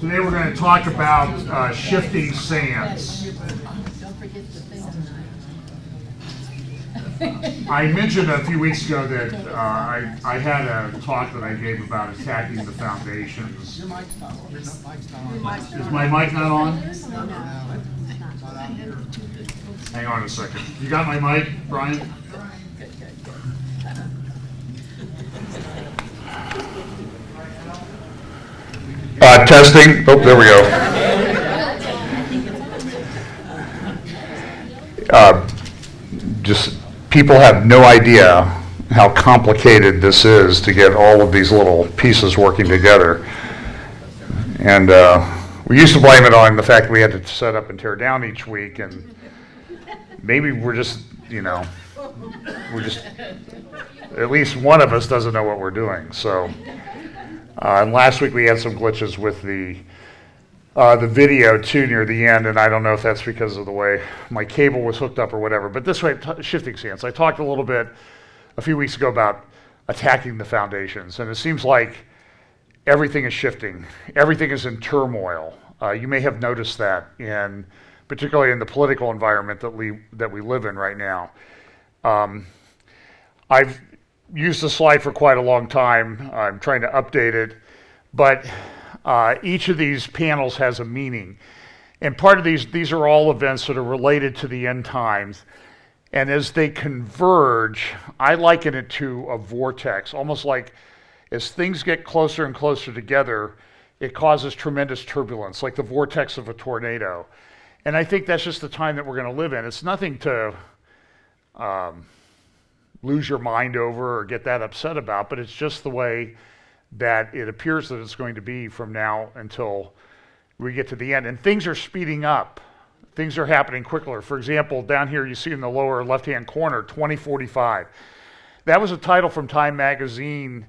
Today we're going to talk about shifting sands. I mentioned a few weeks ago that I had a talk that I gave about attacking the foundations. Your mic's not on. Is my mic not on? Hang on a second. You got my mic, Brian? Testing. Oh, there we go. Just people have no idea how complicated this is to get all of these little pieces working together. And we used to blame it on the fact that we had to set up and tear down each week, and maybe we're just, at least one of us doesn't know what we're doing. So, and last week we had some glitches with the video too near the end, and I don't know if that's because of the way my cable was hooked up or whatever. But this way, shifting sands. I talked a little bit a few weeks ago about attacking the foundations, and it seems like everything is shifting. Everything is in turmoil. You may have noticed that, particularly in the political environment that we live in right now. I've used the slide for quite a long time. I'm trying to update it, but each of these panels has a meaning. And part of these are all events that are related to the end times. And as they converge, I liken it to a vortex, almost like as things get closer and closer together, it causes tremendous turbulence, like the vortex of a tornado. And I think that's just the time that we're going to live in. It's nothing to lose your mind over or get that upset about, but it's just the way that it appears that it's going to be from now until we get to the end. And things are speeding up. Things are happening quicker. For example, down here you see in the lower left-hand corner, 2045. That was a title from Time magazine,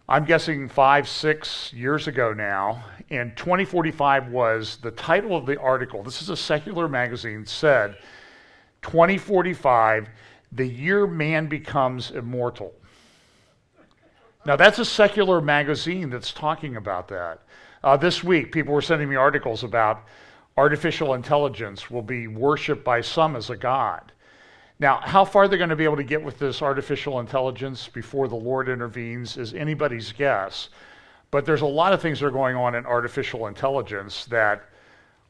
I'm guessing 5-6 years ago now. And 2045 was the title of the article. This is a secular magazine, said 2045, the year man becomes immortal. Now, that's a secular magazine that's talking about that. This week, people were sending me articles about artificial intelligence will be worshipped by some as a god. Now, how far they're going to be able to get with this artificial intelligence before the Lord intervenes is anybody's guess. But there's a lot of things that are going on in artificial intelligence that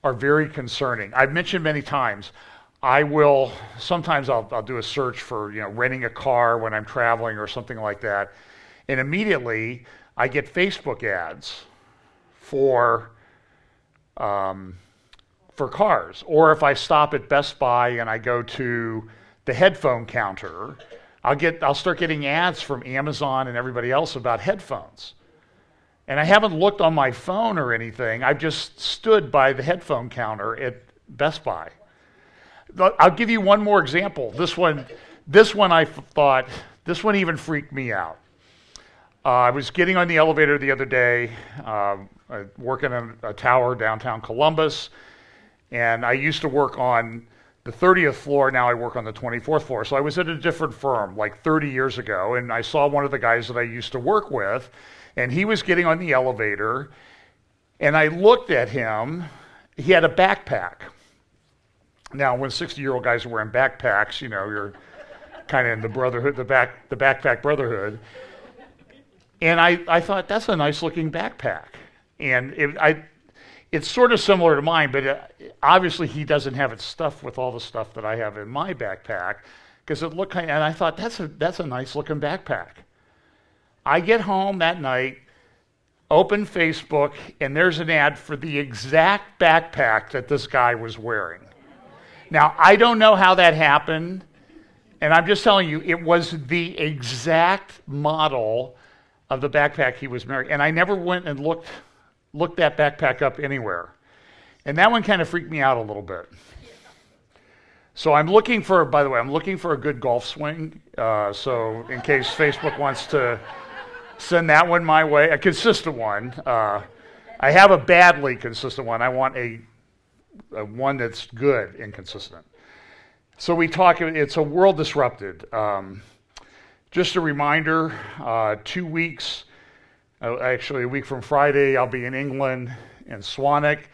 are very concerning. I've mentioned many times, sometimes I'll do a search for, renting a car when I'm traveling or something like that. And immediately I get Facebook ads for cars. Or if I stop at Best Buy and I go to the headphone counter, I'll start getting ads from Amazon and everybody else about headphones. And I haven't looked on my phone or anything. I've just stood by the headphone counter at Best Buy. I'll give you one more example. This one even freaked me out. I was getting on the elevator the other day, working in a tower downtown Columbus, and I used to work on the 30th floor. Now I work on the 24th floor. So I was at a different firm like 30 years ago, and I saw one of the guys that I used to work with, and he was getting on the elevator, and I looked at him. He had a backpack. Now, when 60-year-old guys are wearing backpacks, you're kind of in the brotherhood, the backpack brotherhood. And I thought, that's a nice-looking backpack. And it's sort of similar to mine, but obviously he doesn't have it stuffed with all the stuff that I have in my backpack, because it looked and I thought, that's a nice-looking backpack. I get home that night, open Facebook, and there's an ad for the exact backpack that this guy was wearing. Now, I don't know how that happened, and I'm just telling you, it was the exact model of the backpack he was wearing, and I never went and looked that backpack up anywhere. And that one kind of freaked me out a little bit. So I'm looking for a good golf swing, so in case Facebook wants to send that one my way, a consistent one. I have a badly consistent one. I want a one that's good and consistent. So it's a world disrupted. Just a reminder, 2 weeks, actually a week from Friday, I'll be in England, in Swanwick,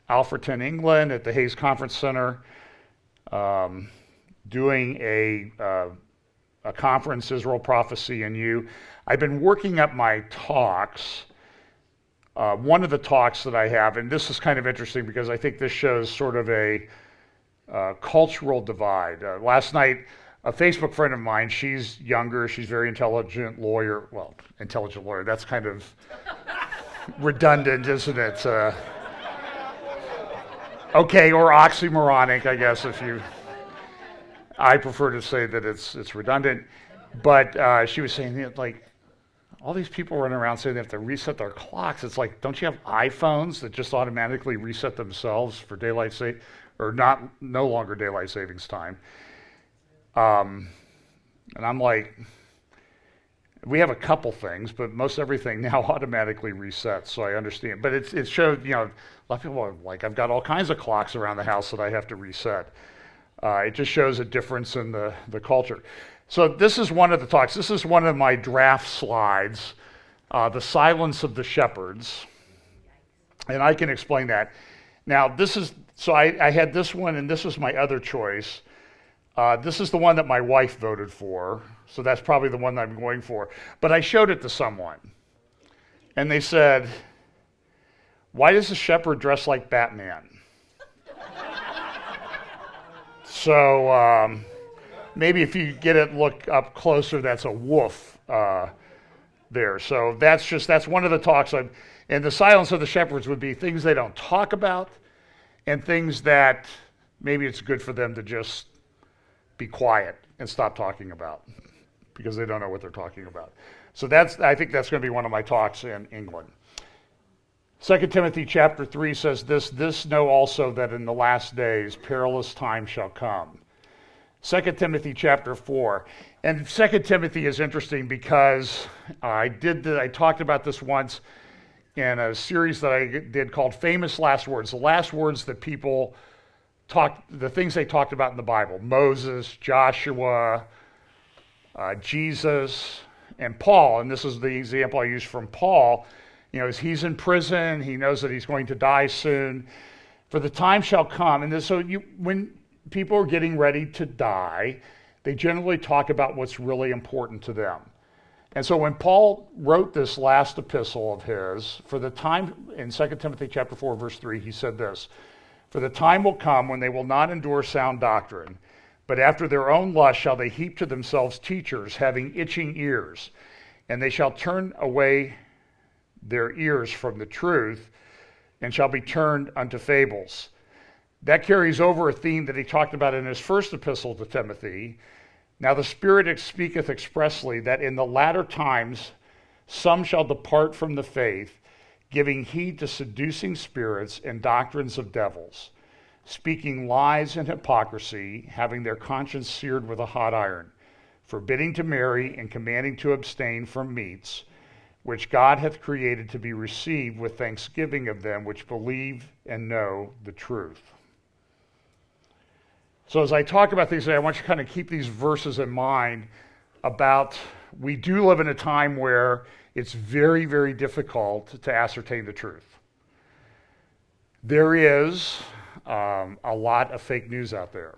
Alfreton, England, at the Hayes Conference Center, doing a conference, Israel Prophecy and You. I've been working up my talks. One of the talks that I have, and this is kind of interesting because I think this shows sort of a cultural divide. Last night, a Facebook friend of mine, she's younger, she's very intelligent lawyer. Well, intelligent lawyer, that's kind of redundant, isn't it? Okay, or oxymoronic, I guess, if you... I prefer to say that it's redundant. But she was saying, like, all these people running around saying they have to reset their clocks. It's like, don't you have iPhones that just automatically reset themselves for daylight saving, or no longer daylight savings time? And I'm like, we have a couple things, but most everything now automatically resets, so I understand. But it showed, a lot of people are like, I've got all kinds of clocks around the house that I have to reset. It just shows a difference in the culture. So this is one of the talks. This is one of my draft slides, The Silence of the Shepherds. And I can explain that. Now, I had this one, and this was my other choice. This is the one that my wife voted for, so that's probably the one that I'm going for. But I showed it to someone, and they said, why does the shepherd dress like Batman? So maybe if you look up closer, that's a wolf there. So that's one of the talks. And the silence of the shepherds would be things they don't talk about, and things that maybe it's good for them to just be quiet and stop talking about because they don't know what they're talking about. So I think that's going to be one of my talks in England. 2 Timothy chapter 3 says this know also that in the last days perilous times shall come. 2 Timothy chapter 4. And 2 Timothy is interesting because I talked about this once in a series that I did called Famous Last Words, the last words that people the things they talked about in the Bible: Moses, Joshua, Jesus, and Paul. And this is the example I used from Paul. As he's in prison, he knows that he's going to die soon. For the time shall come, and when people are getting ready to die, they generally talk about what's really important to them. And so when Paul wrote this last epistle of his, for the time, in 2 Timothy chapter 4, verse 3, he said this: for the time will come when they will not endure sound doctrine, but after their own lust shall they heap to themselves teachers having itching ears, and they shall turn away their ears from the truth, and shall be turned unto fables. That carries over a theme that he talked about in his first epistle to Timothy. Now the Spirit speaketh expressly that in the latter times some shall depart from the faith, giving heed to seducing spirits and doctrines of devils, speaking lies and hypocrisy, having their conscience seared with a hot iron, forbidding to marry and commanding to abstain from meats, which God hath created to be received with thanksgiving of them which believe and know the truth. So as I talk about these today, I want you to kind of keep these verses in mind about, we do live in a time where it's very, very difficult to ascertain the truth. There is a lot of fake news out there.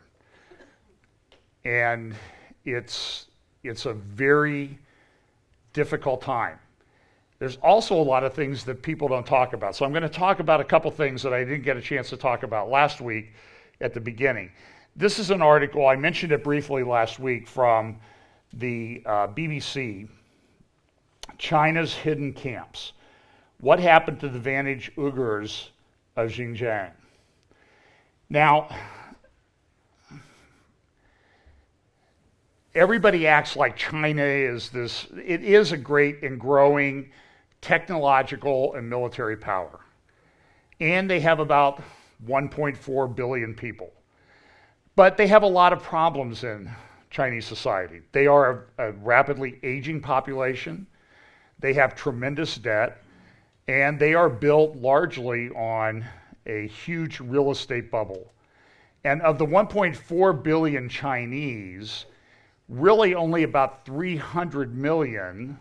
And it's a very difficult time. There's also a lot of things that people don't talk about. So I'm going to talk about a couple things that I didn't get a chance to talk about last week at the beginning. This is an article, I mentioned it briefly last week, from the BBC, China's Hidden Camps. What happened to the vantage Uyghurs of Xinjiang? Now, everybody acts like China is this, it is a great and growing technological and military power. And they have about 1.4 billion people. But they have a lot of problems in Chinese society. They are a rapidly aging population. They have tremendous debt. And they are built largely on a huge real estate bubble. And of the 1.4 billion Chinese, really only about 300 million,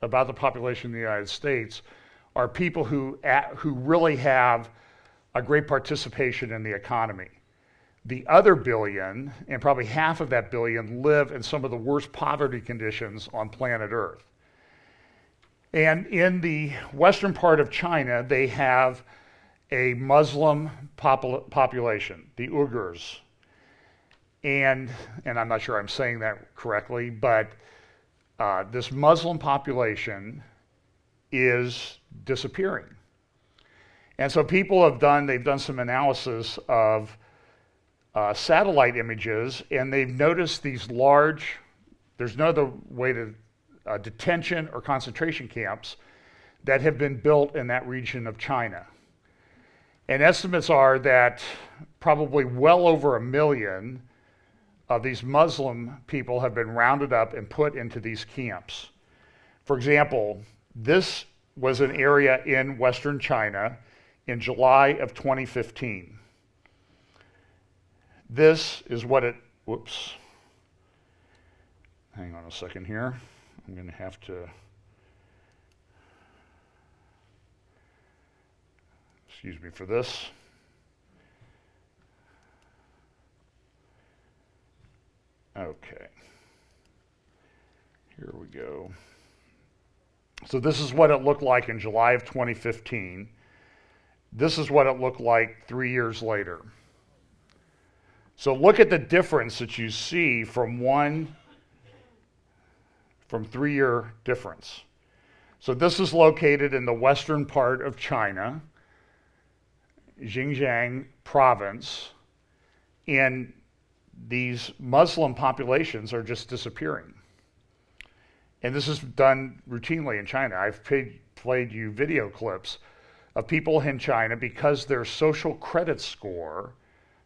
about the population of the United States, are people who really have a great participation in the economy. The other billion, and probably half of that billion, live in some of the worst poverty conditions on planet Earth. And in the western part of China, they have a Muslim population, the Uyghurs. And I'm not sure I'm saying that correctly, but this Muslim population is disappearing. And so people they've done some analysis of satellite images, and they've noticed these large, there's no other way to, detention or concentration camps that have been built in that region of China. And estimates are that probably well over 1 million of these Muslim people have been rounded up and put into these camps. For example, this was an area in Western China in July of 2015. This is what it, whoops. Hang on a second here. I'm going to have to, excuse me for this. Okay. Here we go. So this is what it looked like in July of 2015. This is what it looked like 3 years later. So look at the difference that you see from 3-year difference. So this is located in the western part of China, Xinjiang province, and these Muslim populations are just disappearing. And this is done routinely in China. I've played you video clips of people in China because their social credit score,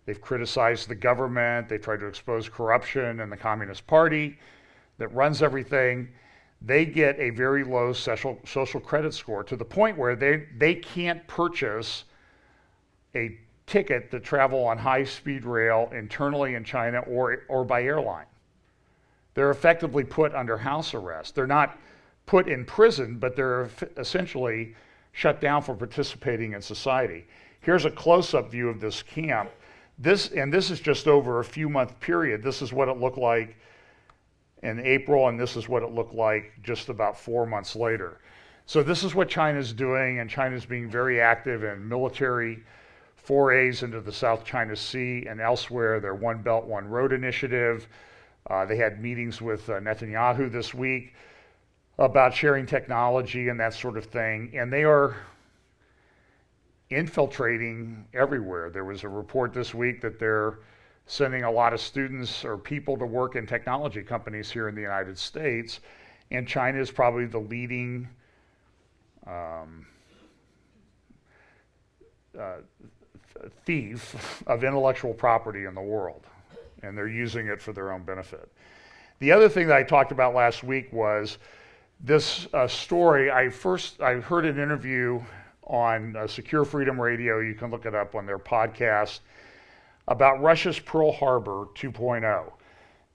they've criticized the government, they've tried to expose corruption in the Communist Party that runs everything. They get a very low social credit score to the point where they can't purchase a ticket to travel on high-speed rail internally in China or by airline. They're effectively put under house arrest. They're not put in prison, but they're essentially shut down for participating in society. Here's a close-up view of this camp. This is just over a few-month period. This is what it looked like in April, and this is what it looked like just about 4 months later. So this is what China's doing, and China's being very active in military forays into the South China Sea and elsewhere. Their One Belt, One Road initiative. They had meetings with Netanyahu this week about sharing technology and that sort of thing, and they are infiltrating everywhere. There was a report this week that they're sending a lot of students or people to work in technology companies here in the United States, and China is probably the leading thief of intellectual property in the world, and they're using it for their own benefit. The other thing that I talked about last week was this story. I heard an interview on Secure Freedom Radio, you can look it up on their podcast, about Russia's Pearl Harbor 2.0,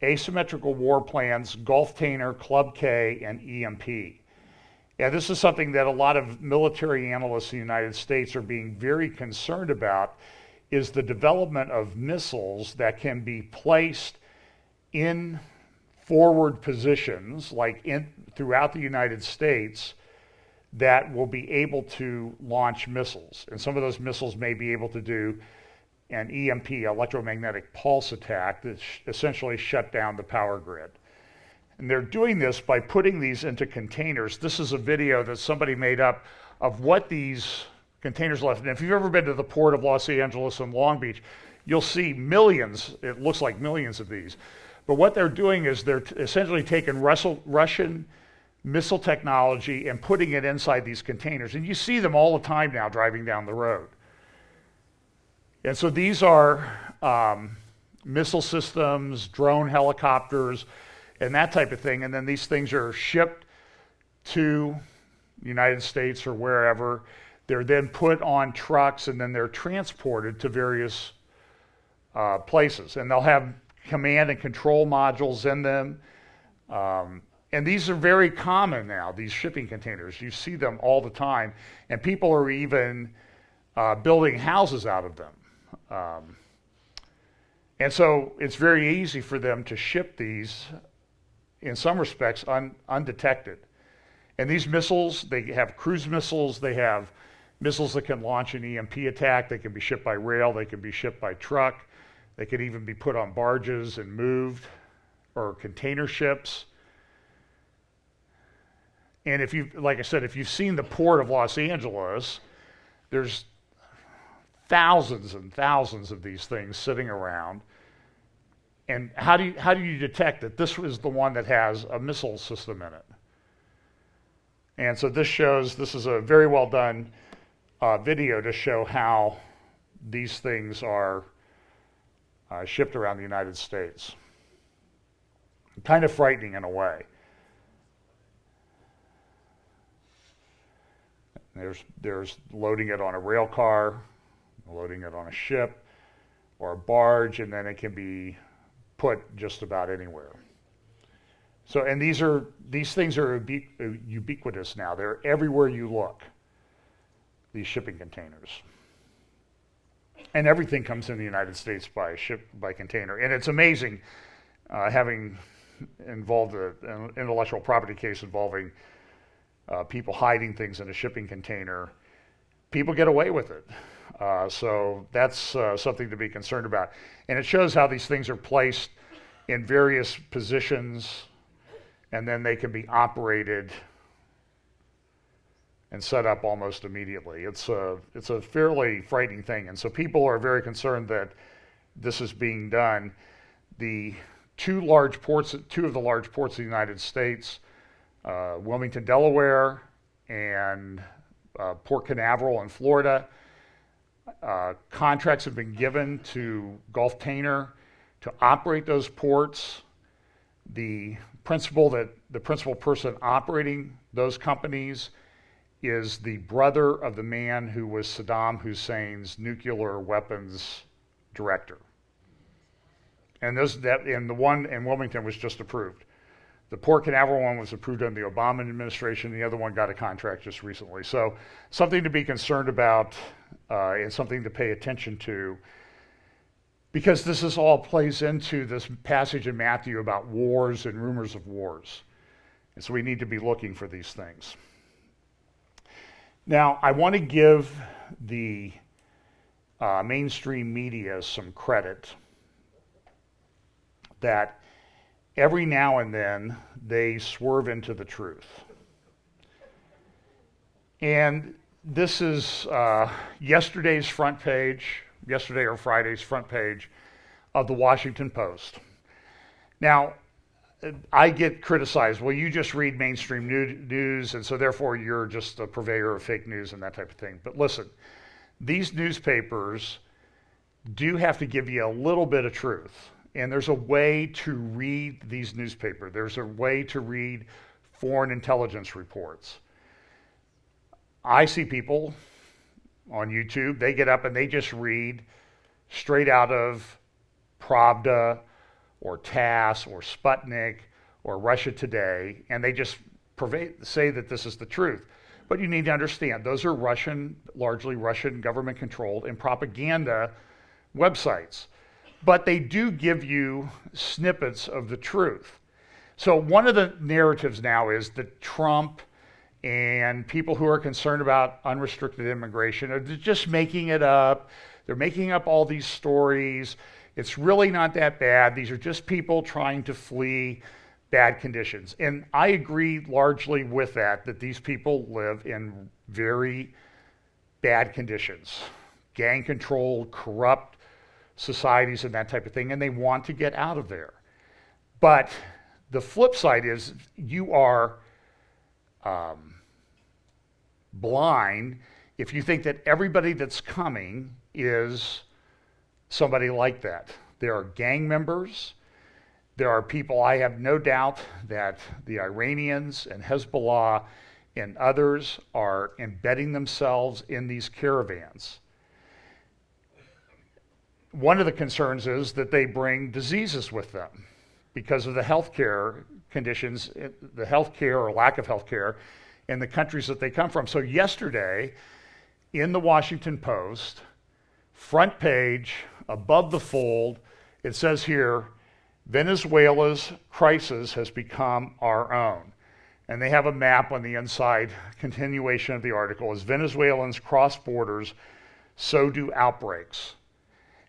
asymmetrical war plans, Gulf Tanner, Club K, and EMP. And this is something that a lot of military analysts in the United States are being very concerned about, is the development of missiles that can be placed in forward positions, like throughout the United States, that will be able to launch missiles. And some of those missiles may be able to do an EMP, electromagnetic pulse attack, that essentially shut down the power grid. And they're doing this by putting these into containers. This is a video that somebody made up of what these containers left. And if you've ever been to the port of Los Angeles and Long Beach, you'll see millions, it looks like millions of these. But what they're doing is they're essentially taking Russian missile technology and putting it inside these containers. And you see them all the time now driving down the road. And so these are missile systems, drone helicopters, and that type of thing. And then these things are shipped to the United States or wherever. They're then put on trucks, and then they're transported to various places. And they'll have command and control modules in them. And these are very common now, these shipping containers. You see them all the time, and people are even building houses out of them. And so it's very easy for them to ship these, in some respects, undetected. And these missiles, they have cruise missiles, they have missiles that can launch an EMP attack, they can be shipped by rail, they can be shipped by truck, they could even be put on barges and moved, or container ships. And if you, like I said, if you've seen the port of Los Angeles, there's thousands and thousands of these things sitting around. And how do you detect that this is the one that has a missile system in it? And so this is a very well done video to show how these things are shipped around the United States. Kind of frightening in a way. There's loading it on a rail car, loading it on a ship or a barge, and then it can be put just about anywhere. So, and these things are ubiquitous now. They're everywhere you look, these shipping containers. And everything comes in the United States by container. And it's amazing, having involved an intellectual property case involving people hiding things in a shipping container. People get away with it. So that's something to be concerned about. And it shows how these things are placed in various positions, and then they can be operated and set up almost immediately. It's a fairly frightening thing. And so people are very concerned that this is being done. The two of the large ports of the United States, Wilmington, Delaware, and Port Canaveral in Florida. Contracts have been given to Gulf-Tainer to operate those ports. The principal person operating those companies is the brother of the man who was Saddam Hussein's nuclear weapons director. And the one in Wilmington was just approved. The Port Canaveral one was approved under the Obama administration. The other one got a contract just recently. So something to be concerned about and something to pay attention to, because this all plays into this passage in Matthew about wars and rumors of wars. And so we need to be looking for these things. Now, I want to give the mainstream media some credit that every now and then they swerve into the truth. And this is yesterday or Friday's front page of the Washington Post. Now, I get criticized, well, you just read mainstream news, and so therefore you're just a purveyor of fake news and that type of thing. But listen, these newspapers do have to give you a little bit of truth. And there's a way to read these newspapers. There's a way to read foreign intelligence reports. I see people on YouTube, they get up and they just read straight out of Pravda or TASS or Sputnik or Russia Today, and they just say that this is the truth. But you need to understand, those are largely Russian government-controlled and propaganda websites. But they do give you snippets of the truth. So one of the narratives now is that Trump and people who are concerned about unrestricted immigration are just making it up. They're making up all these stories. It's really not that bad. These are just people trying to flee bad conditions. And I agree largely with that these people live in very bad conditions. Gang-controlled, corrupt societies and that type of thing, and they want to get out of there. But the flip side is you are blind if you think that everybody that's coming is somebody like that. There are gang members. There are people, I have no doubt that the Iranians and Hezbollah and others are embedding themselves in these caravans. One of the concerns is that they bring diseases with them. because of the healthcare conditions, the healthcare or lack of healthcare in the countries that they come from. So yesterday, in the Washington Post, front page, above the fold, it says here, Venezuela's crisis has become our own. And they have a map on the inside, continuation of the article, as Venezuelans cross borders, so do outbreaks.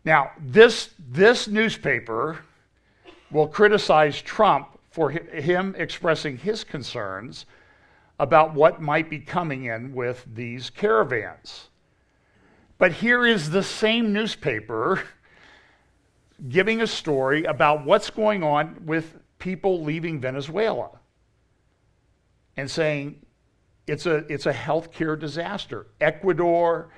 Now, this newspaper will criticize Trump for him expressing his concerns about what might be coming in with these caravans. But here is the same newspaper giving a story about what's going on with people leaving Venezuela and saying it's a healthcare disaster. Ecuador,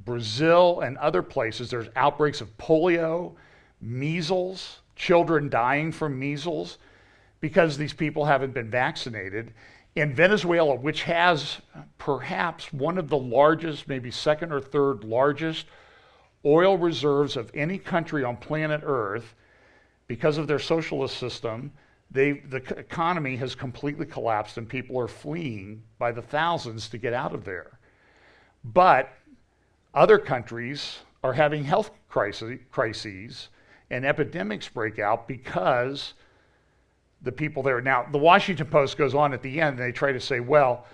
Brazil, and other places, there's outbreaks of polio, measles, children dying from measles because these people haven't been vaccinated. In Venezuela, which has perhaps one of the largest, maybe second or third largest oil reserves of any country on planet Earth, because of their socialist system, the economy has completely collapsed and people are fleeing by the thousands to get out of there. But other countries are having health crises and epidemics break out because the people there. Now, the Washington Post goes on at the end and they try to say, well,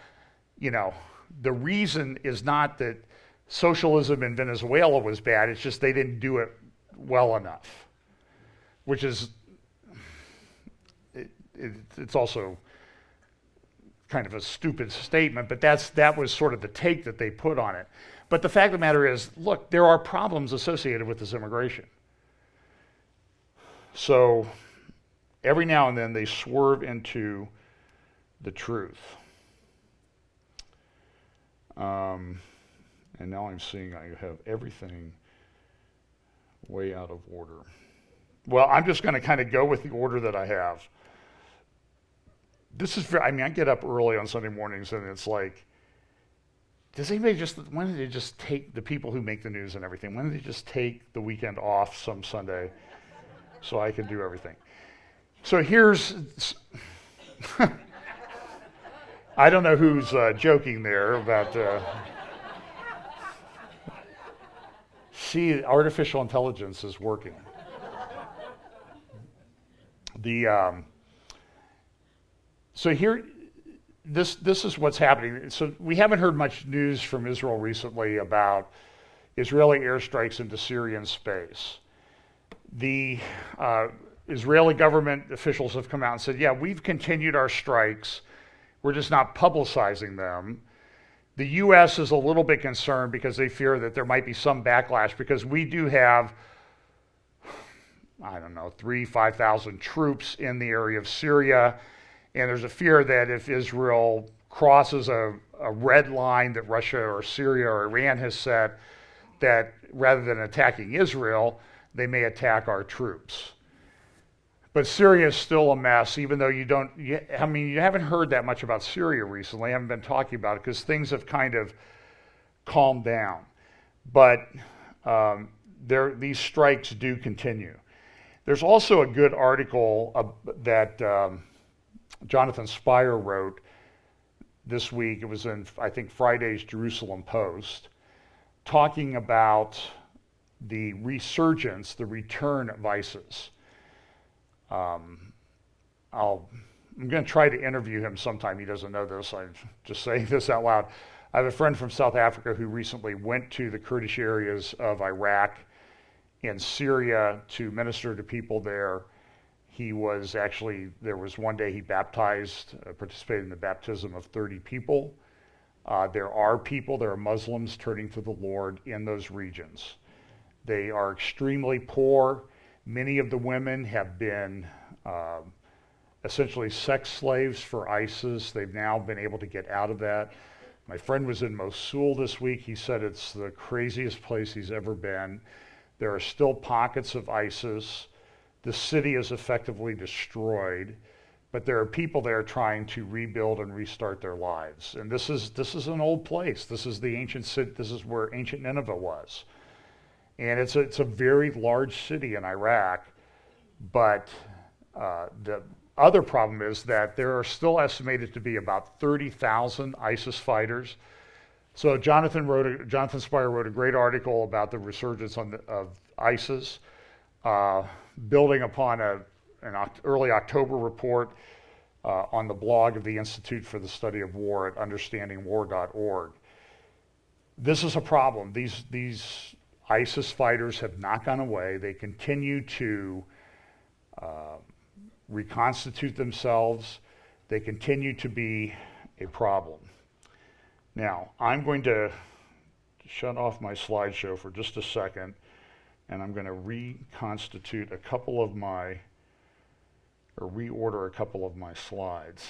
you know, the reason is not that socialism in Venezuela was bad, it's just they didn't do it well enough, which is, it's also kind of a stupid statement, but that was sort of the take that they put on it. But the fact of the matter is, look, there are problems associated with this immigration. So every now and then they swerve into the truth. And now I'm seeing I have everything way out of order. Well, I'm just going to kind of go with the order that I have. This is, I get up early on Sunday mornings and it's like, when did they just take the people who make the news and everything? When did they just take the weekend off some Sunday so I can do everything? So here's, I don't know who's joking there about, see, artificial intelligence is working. So here, this is what's happening. So we haven't heard much news from Israel recently about Israeli airstrikes into Syrian space. The Israeli government officials have come out and said, yeah, we've continued our strikes. We're just not publicizing them. The U.S. is a little bit concerned because they fear that there might be some backlash because we do have, 5,000 troops in the area of Syria. And there's a fear that if Israel crosses a red line that Russia or Syria or Iran has set, that rather than attacking Israel, they may attack our troops. But Syria is still a mess, even though you haven't heard that much about Syria recently. I haven't been talking about it because things have kind of calmed down. But these strikes do continue. There's also a good article that Jonathan Spire wrote this week. It was in, I think, Friday's Jerusalem Post, talking about the resurgence, the return of ISIS. I'm going to try to interview him sometime. He doesn't know this. I'm just saying this out loud. I have a friend from South Africa who recently went to the Kurdish areas of Iraq and Syria to minister to people there. There was one day he participated in the baptism of 30 people. There are Muslims turning to the Lord in those regions. They are extremely poor. Many of the women have been essentially sex slaves for ISIS. They've now been able to get out of that. My friend was in Mosul this week. He said it's the craziest place he's ever been. There are still pockets of ISIS. The city is effectively destroyed, but there are people there trying to rebuild and restart their lives. And this is an old place. This is the ancient city. This is where ancient Nineveh was. And it's a very large city in Iraq, But the other problem is that there are still estimated to be about 30,000 ISIS fighters. So Jonathan Spire wrote a great article about the resurgence of ISIS, building upon an early October report on the blog of the Institute for the Study of War at understandingwar.org. This is a problem. These ISIS fighters have not gone away. They continue to reconstitute themselves. They continue to be a problem. Now, I'm going to shut off my slideshow for just a second, and I'm going to reorder a couple of my slides.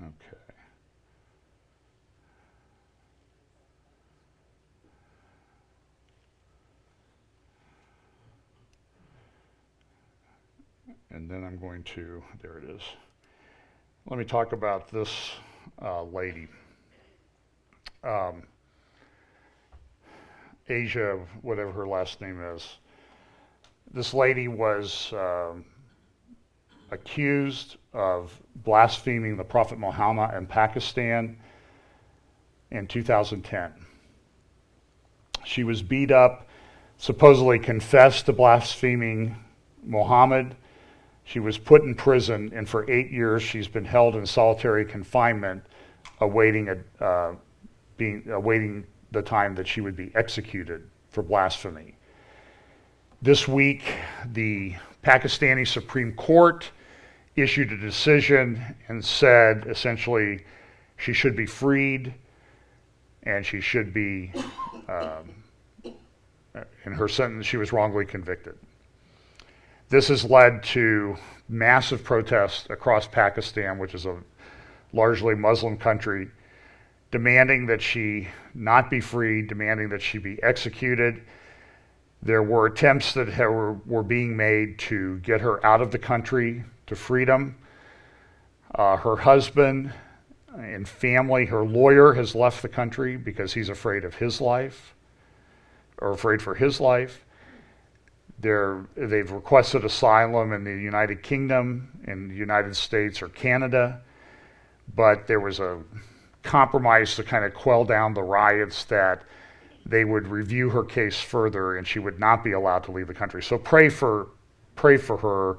Okay. And then I'm going to, there it is. Let me talk about this lady. Asia, whatever her last name is. This lady was accused of blaspheming the Prophet Muhammad in Pakistan in 2010. She was beat up, supposedly confessed to blaspheming Muhammad. She was put in prison, and for 8 years she's been held in solitary confinement, awaiting the time that she would be executed for blasphemy. This week, the Pakistani Supreme Court issued a decision and said, essentially, she should be freed, and she should be, in her sentence, she was wrongly convicted. This has led to massive protests across Pakistan, which is a largely Muslim country, demanding that she not be freed, demanding that she be executed. There were attempts that were being made to get her out of the country to freedom. Her husband and family, her lawyer has left the country because he's afraid of his life, or afraid for his life. They've requested asylum in the United Kingdom, in the United States, or Canada, but there was a compromise to kind of quell down the riots that they would review her case further and she would not be allowed to leave the country. So pray for her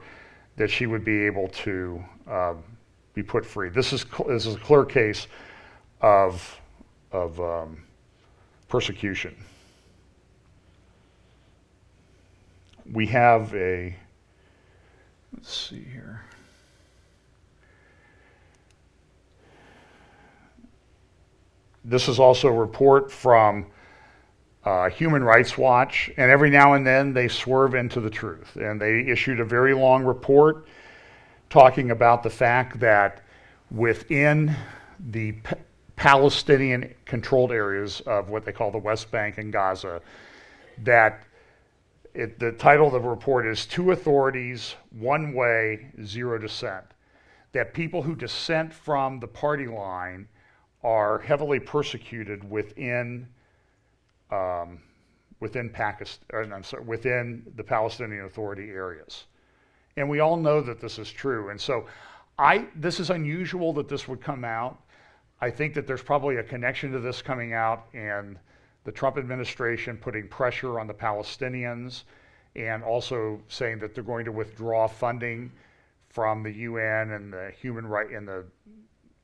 that she would be able to be put free. This is a clear case of persecution. We have let's see here. This is also a report from Human Rights Watch, and every now and then they swerve into the truth. And they issued a very long report talking about the fact that within the Palestinian-controlled areas of what they call the West Bank and Gaza, that the title of the report is "Two Authorities, One Way, Zero Dissent." That people who dissent from the party line are heavily persecuted within within the Palestinian Authority areas, and we all know that this is true. And so, this is unusual that this would come out. I think that there's probably a connection to this coming out and the Trump administration putting pressure on the Palestinians, and also saying that they're going to withdraw funding from the UN and the human right and the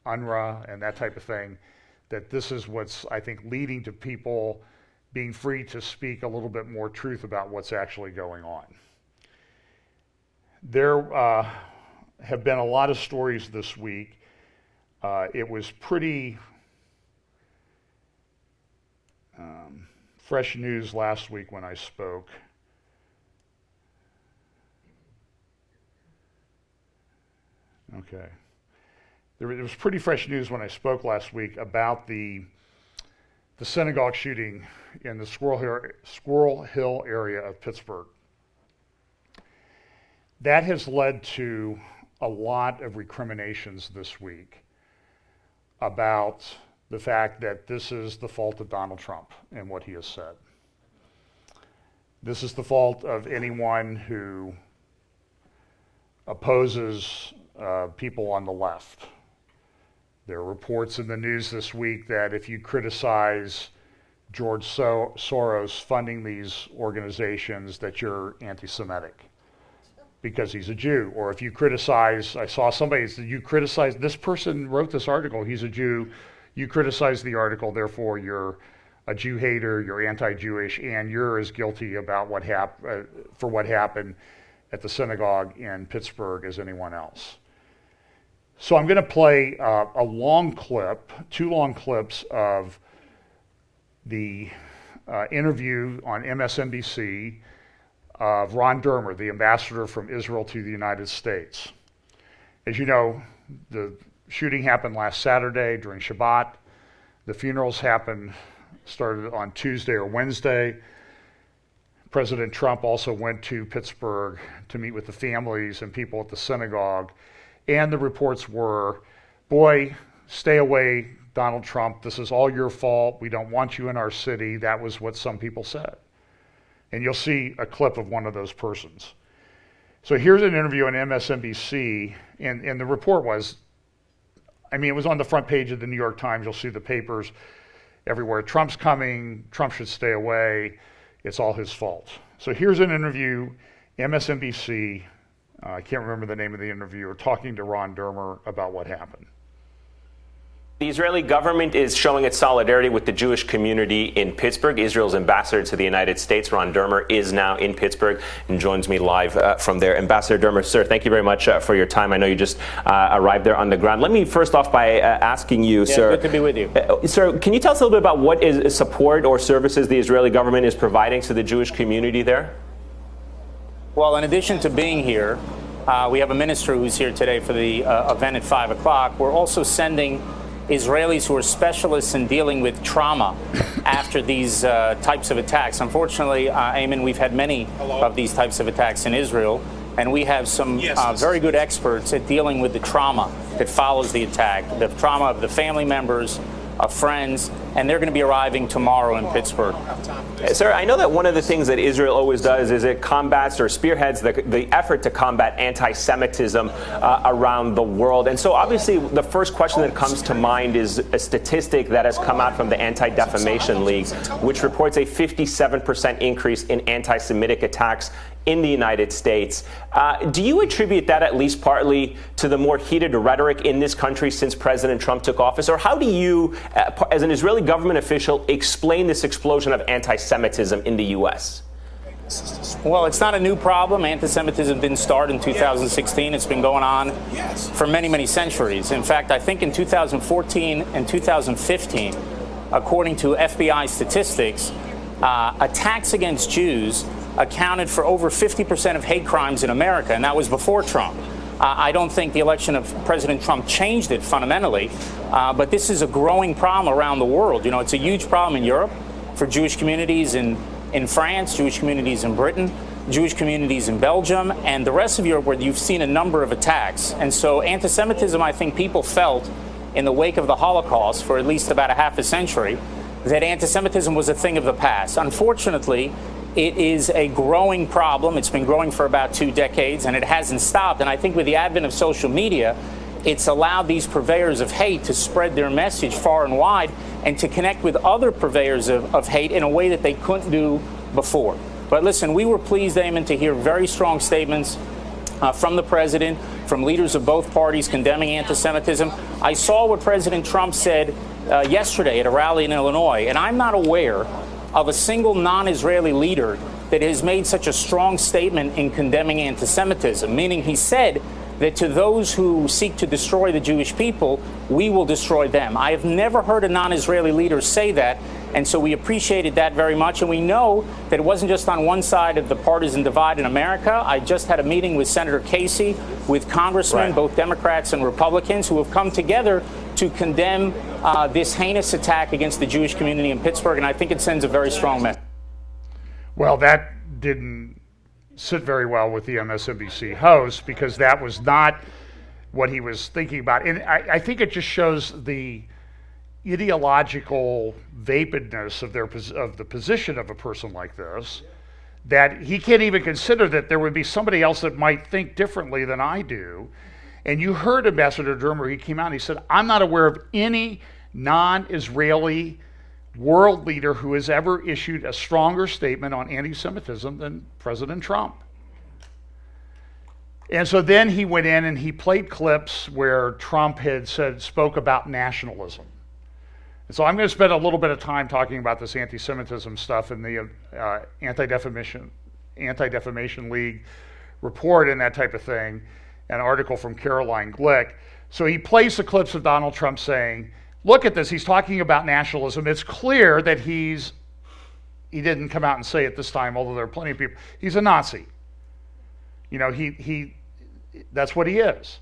UNRWA and that type of thing. That this is what's, I think, leading to people being free to speak a little bit more truth about what's actually going on. There have been a lot of stories this week. It was pretty fresh news last week when I spoke. Okay. There was pretty fresh news when I spoke last week about the synagogue shooting in the Squirrel Hill area of Pittsburgh. That has led to a lot of recriminations this week about the fact that this is the fault of Donald Trump and what he has said. This is the fault of anyone who opposes people on the left. There are reports in the news this week that if you criticize George Soros funding these organizations, that you're anti-Semitic because he's a Jew. Or if you criticize, I saw somebody said, you criticize, this person wrote this article, he's a Jew, you criticize the article, therefore you're a Jew hater, you're anti-Jewish, and you're as guilty about for what happened at the synagogue in Pittsburgh as anyone else. So I'm going to play a long clip, 2 long clips of the interview on MSNBC of Ron Dermer, the ambassador from Israel to the United States. As you know, the shooting happened last Saturday during Shabbat. The funerals started on Tuesday or Wednesday. President Trump also went to Pittsburgh to meet with the families and people at the synagogue. And the reports were, boy, stay away, Donald Trump. This is all your fault. We don't want you in our city. That was what some people said. And you'll see a clip of one of those persons. So here's an interview on MSNBC. And the report was, it was on the front page of the New York Times. You'll see the papers everywhere. Trump's coming. Trump should stay away. It's all his fault. So here's an interview, MSNBC. I can't remember the name of the interviewer, talking to Ron Dermer about what happened. The Israeli government is showing its solidarity with the Jewish community in Pittsburgh. Israel's ambassador to the United States, Ron Dermer, is now in Pittsburgh and joins me live from there. Ambassador Dermer, sir, thank you very much for your time. I know you just arrived there on the ground. Let me first off by asking you, sir. Good to be with you. Sir, can you tell us a little bit about what is support or services the Israeli government is providing to the Jewish community there? Well, in addition to being here, we have a minister who's here today for the event at 5 o'clock. We're also sending Israelis who are specialists in dealing with trauma after these types of attacks. Unfortunately, Eamon, we've had many of these types of attacks in Israel, and we have some very good experts at dealing with the trauma that follows the attack, the trauma of the family members, of friends, and they're going to be arriving tomorrow in Pittsburgh. Sir, I know that one of the things that Israel always does is it combats or spearheads the effort to combat anti-Semitism around the world. And so obviously the first question that comes to mind is a statistic that has come out from the Anti-Defamation League, which reports a 57% increase in anti-Semitic attacks in the United States. Do you attribute that at least partly to the more heated rhetoric in this country since President Trump took office? Or how do you, as an Israeli government official, explain this explosion of anti-Semitism in the U.S.? Well, it's not a new problem. Anti-Semitism didn't start in 2016. It's been going on for many, many centuries. In fact, I think in 2014 and 2015, according to FBI statistics, attacks against Jews accounted for over 50% of hate crimes in America, and that was before Trump. I don't think the election of President Trump changed it fundamentally, but this is a growing problem around the world. You know, it's a huge problem in Europe for Jewish communities in France, Jewish communities in Britain, Jewish communities in Belgium, and the rest of Europe where you've seen a number of attacks. And so anti-Semitism, I think people felt in the wake of the Holocaust for at least about a half a century that anti-Semitism was a thing of the past. Unfortunately, it is a growing problem. It's been growing for about 2 decades, and it hasn't stopped. And I think with the advent of social media, it's allowed these purveyors of hate to spread their message far and wide and to connect with other purveyors of hate in a way that they couldn't do before. But listen, we were pleased, Eamon, to hear very strong statements from the president, from leaders of both parties condemning anti-Semitism. I saw what President Trump said yesterday at a rally in Illinois, and I'm not aware of a single non-Israeli leader that has made such a strong statement in condemning anti-Semitism, meaning he said that to those who seek to destroy the Jewish people, we will destroy them. I have never heard a non-Israeli leader say that, and so we appreciated that very much. And we know that it wasn't just on one side of the partisan divide in America. I just had a meeting with Senator Casey, with congressmen, both Democrats and Republicans, who have come together to condemn this heinous attack against the Jewish community in Pittsburgh, and I think it sends a very strong message. Well, that didn't sit very well with the MSNBC host, because that was not what he was thinking about. And I think it just shows the ideological vapidness of the position of a person like this, that he can't even consider that there would be somebody else that might think differently than I do. And you heard Ambassador Dermer, he came out and he said, I'm not aware of any non-Israeli world leader who has ever issued a stronger statement on anti-Semitism than President Trump. And so then he went in and he played clips where Trump had spoke about nationalism. And so I'm going to spend a little bit of time talking about this anti-Semitism stuff in the Anti-Defamation League report and that type of thing, an article from Caroline Glick. So he plays the clips of Donald Trump saying, look at this, he's talking about nationalism. It's clear that he didn't come out and say it this time, although there are plenty of people. He's a Nazi. You know, that's what he is.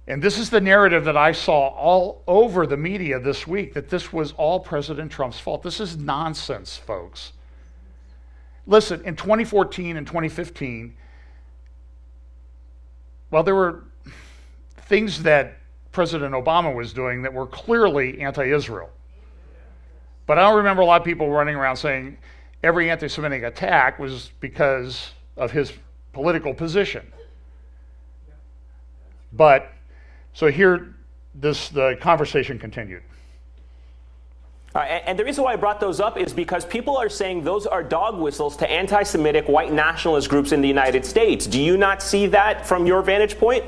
And this is the narrative that I saw all over the media this week, that this was all President Trump's fault. This is nonsense, folks. Listen, in 2014 and 2015, well, there were things that President Obama was doing that were clearly anti-Israel. But I don't remember a lot of people running around saying every anti-Semitic attack was because of his political position. But so here, the conversation continued. And the reason why I brought those up is because people are saying those are dog whistles to anti-Semitic white nationalist groups in the United States. Do you not see that from your vantage point?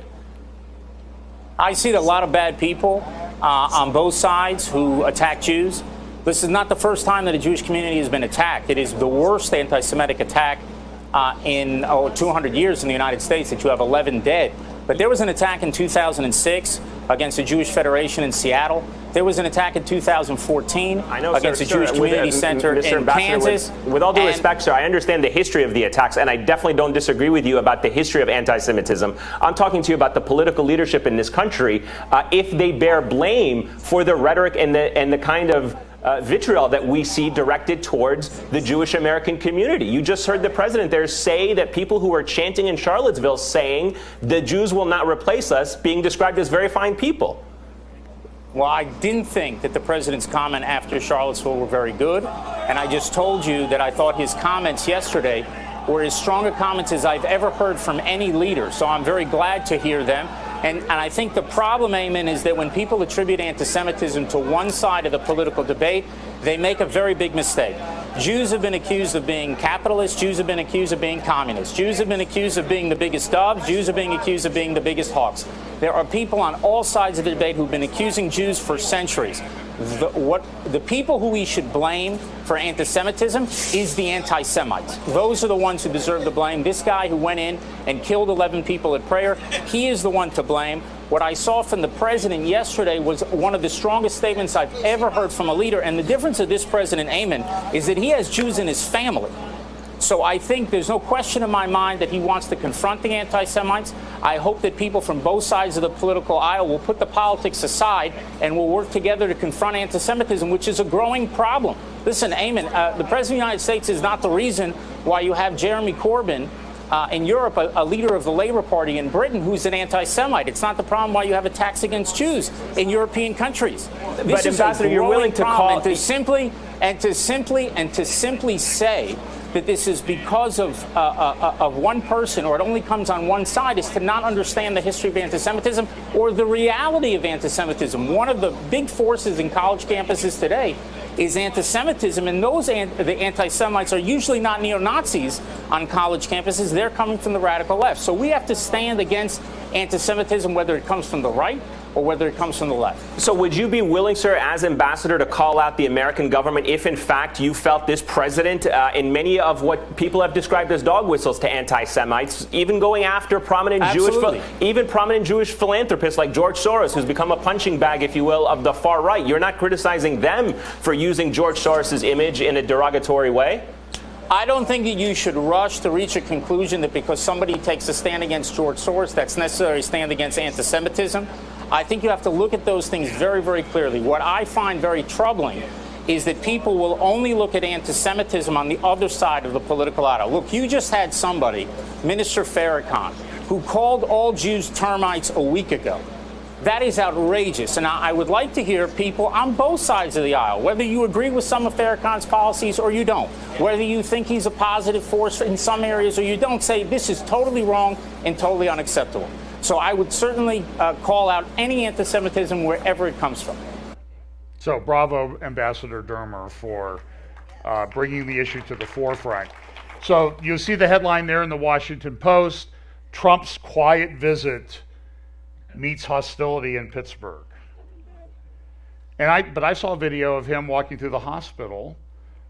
I see a lot of bad people on both sides who attack Jews. This is not the first time that a Jewish community has been attacked. It is the worst anti-Semitic attack in 200 years in the United States, that you have 11 dead. But there was an attack in 2006 against the Jewish Federation in Seattle. There was an attack in 2014 against the Jewish Community Center in Kansas. With all due respect, sir, I understand the history of the attacks, and I definitely don't disagree with you about the history of anti-Semitism. I'm talking to you about the political leadership in this country, if they bear blame for the rhetoric and the kind of vitriol that we see directed towards the Jewish American community. You just heard the president there say that people who are chanting in Charlottesville saying the Jews will not replace us, being described as very fine people. Well, I didn't think that the president's comment after Charlottesville were very good. And I just told you that I thought his comments yesterday were as strong a comments as I've ever heard from any leader. So I'm very glad to hear them. And I think the problem, Eamon, is that when people attribute anti-Semitism to one side of the political debate, they make a very big mistake. Jews have been accused of being capitalists. Jews have been accused of being communists. Jews have been accused of being the biggest doves. Jews are being accused of being the biggest hawks. There are people on all sides of the debate who've been accusing Jews for centuries. The people who we should blame for anti-Semitism is the anti-Semites. Those are the ones who deserve the blame. This guy who went in and killed 11 people at prayer, he is the one to blame. What I saw from the president yesterday was one of the strongest statements I've ever heard from a leader. And the difference of this president, Eamon, is that he has Jews in his family. So I think there's no question in my mind that he wants to confront the anti-Semites. I hope that people from both sides of the political aisle will put the politics aside and will work together to confront anti-Semitism, which is a growing problem. Listen, Eamon, the President of the United States is not the reason why you have Jeremy Corbyn in Europe, a leader of the Labour Party in Britain, who's an anti-Semite. It's not the problem why you have attacks against Jews in European countries. But Ambassador, you're willing to call to simply say that this is because of one person, or it only comes on one side, is to not understand the history of anti-Semitism or the reality of anti-Semitism. One of the big forces in college campuses today is anti-Semitism, and the anti-Semites are usually not neo-Nazis on college campuses. They're coming from the radical left. So we have to stand against anti-Semitism, whether it comes from the right or whether it comes from the left. So would you be willing, sir, as ambassador, to call out the American government if, in fact, you felt this president, in many of what people have described as dog whistles to anti-Semites, even going after prominent Jewish philanthropists like George Soros, who's become a punching bag, if you will, of the far right? You're not criticizing them for using George Soros' image in a derogatory way? I don't think that you should rush to reach a conclusion that because somebody takes a stand against George Soros, that's necessarily a stand against anti-Semitism. I think you have to look at those things very, very clearly. What I find very troubling is that people will only look at anti-Semitism on the other side of the political aisle. Look, you just had somebody, Minister Farrakhan, who called all Jews termites a week ago. That is outrageous. And I would like to hear people on both sides of the aisle, whether you agree with some of Farrakhan's policies or you don't, whether you think he's a positive force in some areas or you don't, say this is totally wrong and totally unacceptable. So I would certainly call out any anti-Semitism wherever it comes from. So bravo, Ambassador Dermer, for bringing the issue to the forefront. So you'll see the headline there in the Washington Post, Trump's quiet visit meets hostility in Pittsburgh. But I saw a video of him walking through the hospital,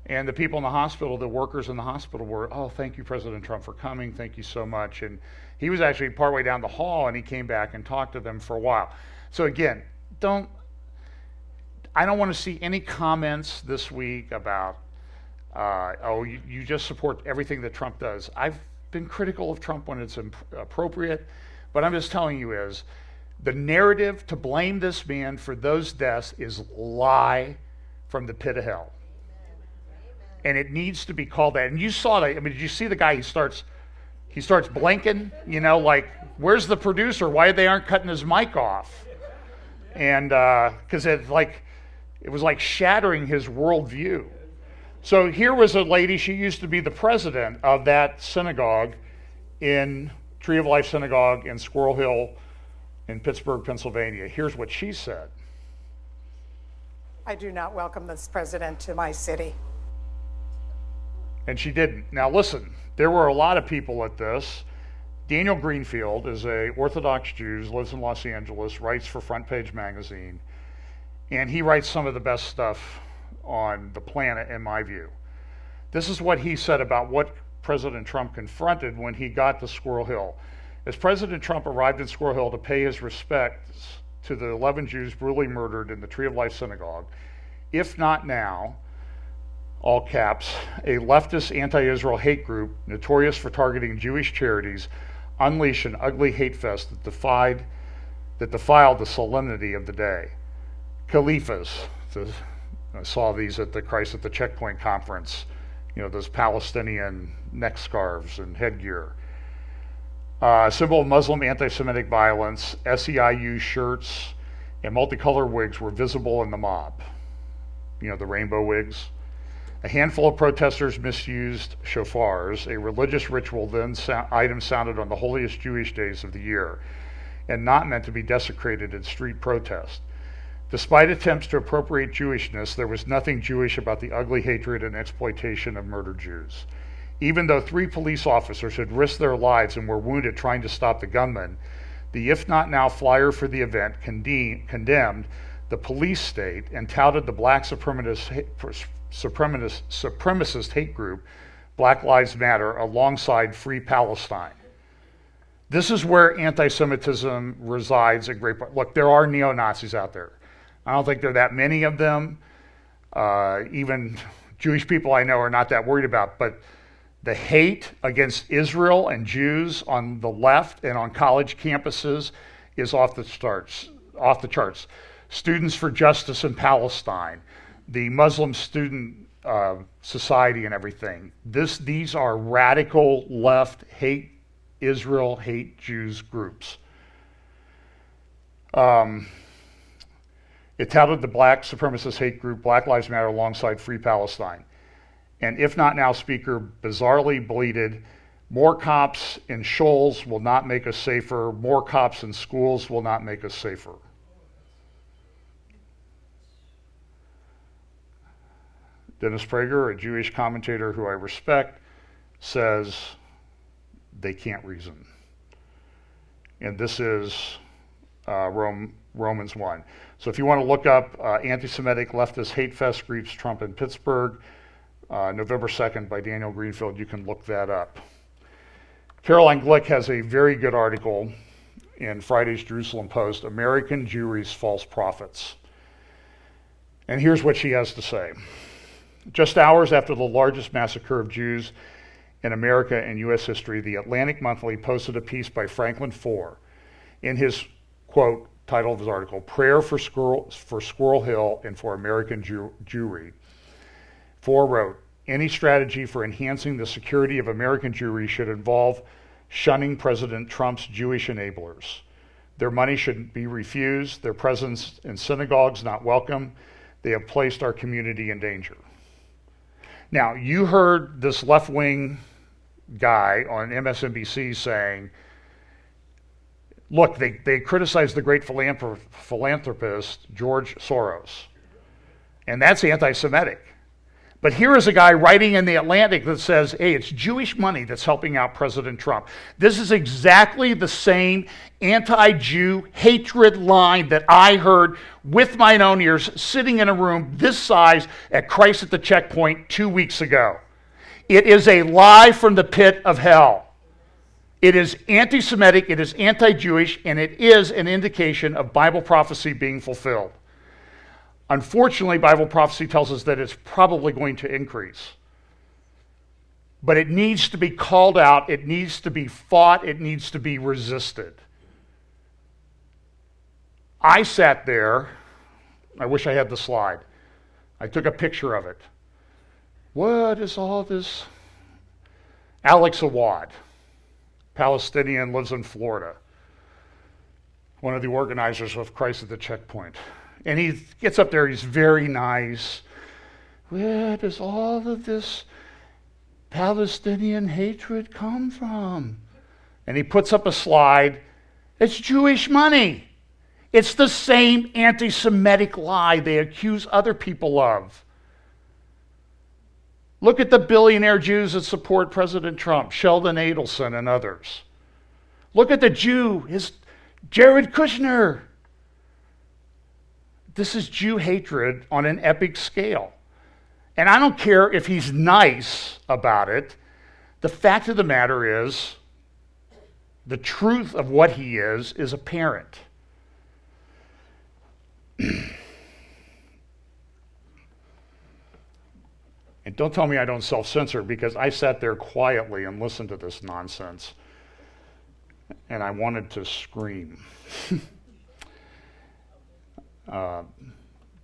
and the people in the hospital, the workers in the hospital were, oh, thank you, President Trump, for coming. Thank you so much. And he was actually partway down the hall, and he came back and talked to them for a while. So again, I don't want to see any comments this week about, you just support everything that Trump does. I've been critical of Trump when it's appropriate, but I'm just telling you is, the narrative to blame this man for those deaths is lie from the pit of hell. And it needs to be called that. And you saw that. I mean, did you see the guy? He starts blinking, like, where's the producer? Why they aren't cutting his mic off? And because it was like shattering his worldview. So here was a lady, she used to be the president of that synagogue in Tree of Life Synagogue in Squirrel Hill in Pittsburgh, Pennsylvania. Here's what she said. I do not welcome this president to my city. And she didn't. Now listen, there were a lot of people at this. Daniel Greenfield is a Orthodox Jew, lives in Los Angeles, writes for Front Page Magazine, and he writes some of the best stuff on the planet, in my view. This is what he said about what President Trump confronted when he got to Squirrel Hill. As President Trump arrived in Squirrel Hill to pay his respects to the 11 Jews brutally murdered in the Tree of Life Synagogue, if not now, all caps, a leftist anti-Israel hate group notorious for targeting Jewish charities unleashed an ugly hate fest that defiled the solemnity of the day. Caliphas, I saw these at the Christ at the Checkpoint conference, those Palestinian neck scarves and headgear. Symbol of Muslim anti-Semitic violence, SEIU shirts and multicolored wigs were visible in the mob. The rainbow wigs. A handful of protesters misused shofars, a religious ritual then item sounded on the holiest Jewish days of the year, and not meant to be desecrated in street protest. Despite attempts to appropriate Jewishness, there was nothing Jewish about the ugly hatred and exploitation of murdered Jews. Even though 3 police officers had risked their lives and were wounded trying to stop the gunman, the If Not Now flyer for the event condemned the police state and touted the black supremacist hate group Black Lives Matter alongside Free Palestine. This is where anti-Semitism resides at great part. Look, there are neo-Nazis out there. I don't think there are that many of them. Even Jewish people I know are not that worried about, but the hate against Israel and Jews on the left and on college campuses is off the charts. Students for Justice in Palestine, the Muslim Student Society and everything. These are radical left, hate Israel, hate Jews groups. It touted the black supremacist hate group Black Lives Matter alongside Free Palestine. And If Not Now speaker bizarrely bleated, more cops in Shoals will not make us safer. More cops in schools will not make us safer. Dennis Prager, a Jewish commentator who I respect, says they can't reason. And this is Romans 1. So if you want to look up anti-Semitic leftist hate fest greets Trump in Pittsburgh, November 2nd by Daniel Greenfield, you can look that up. Caroline Glick has a very good article in Friday's Jerusalem Post, American Jewry's False Prophets. And here's what she has to say. Just hours after the largest massacre of Jews in America and U.S. history, the Atlantic Monthly posted a piece by Franklin Foer in his, quote, title of his article, Prayer for Squirrel Hill and for American Jewry. Foer wrote, any strategy for enhancing the security of American Jewry should involve shunning President Trump's Jewish enablers. Their money should be refused. Their presence in synagogues not welcome. They have placed our community in danger. Now, you heard this left-wing guy on MSNBC saying, look, they criticized the great philanthropist George Soros, and that's anti-Semitic. But here is a guy writing in The Atlantic that says, hey, it's Jewish money that's helping out President Trump. This is exactly the same anti-Jew hatred line that I heard with my own ears sitting in a room this size at Christ at the Checkpoint 2 weeks ago. It is a lie from the pit of hell. It is anti-Semitic, it is anti-Jewish, and it is an indication of Bible prophecy being fulfilled. Unfortunately, Bible prophecy tells us that it's probably going to increase. But it needs to be called out, it needs to be fought, it needs to be resisted. I sat there, I wish I had the slide. I took a picture of it. What is all this? Alex Awad, Palestinian, lives in Florida. One of the organizers of Christ at the Checkpoint. And he gets up there, he's very nice. Where does all of this Palestinian hatred come from? And he puts up a slide. It's Jewish money. It's the same anti-Semitic lie they accuse other people of. Look at the billionaire Jews that support President Trump, Sheldon Adelson and others. Look at the Jew, Jared Kushner. This is Jew hatred on an epic scale. And I don't care if he's nice about it. The fact of the matter is, the truth of what he is apparent. And don't tell me I don't self-censor, because I sat there quietly and listened to this nonsense. And I wanted to scream.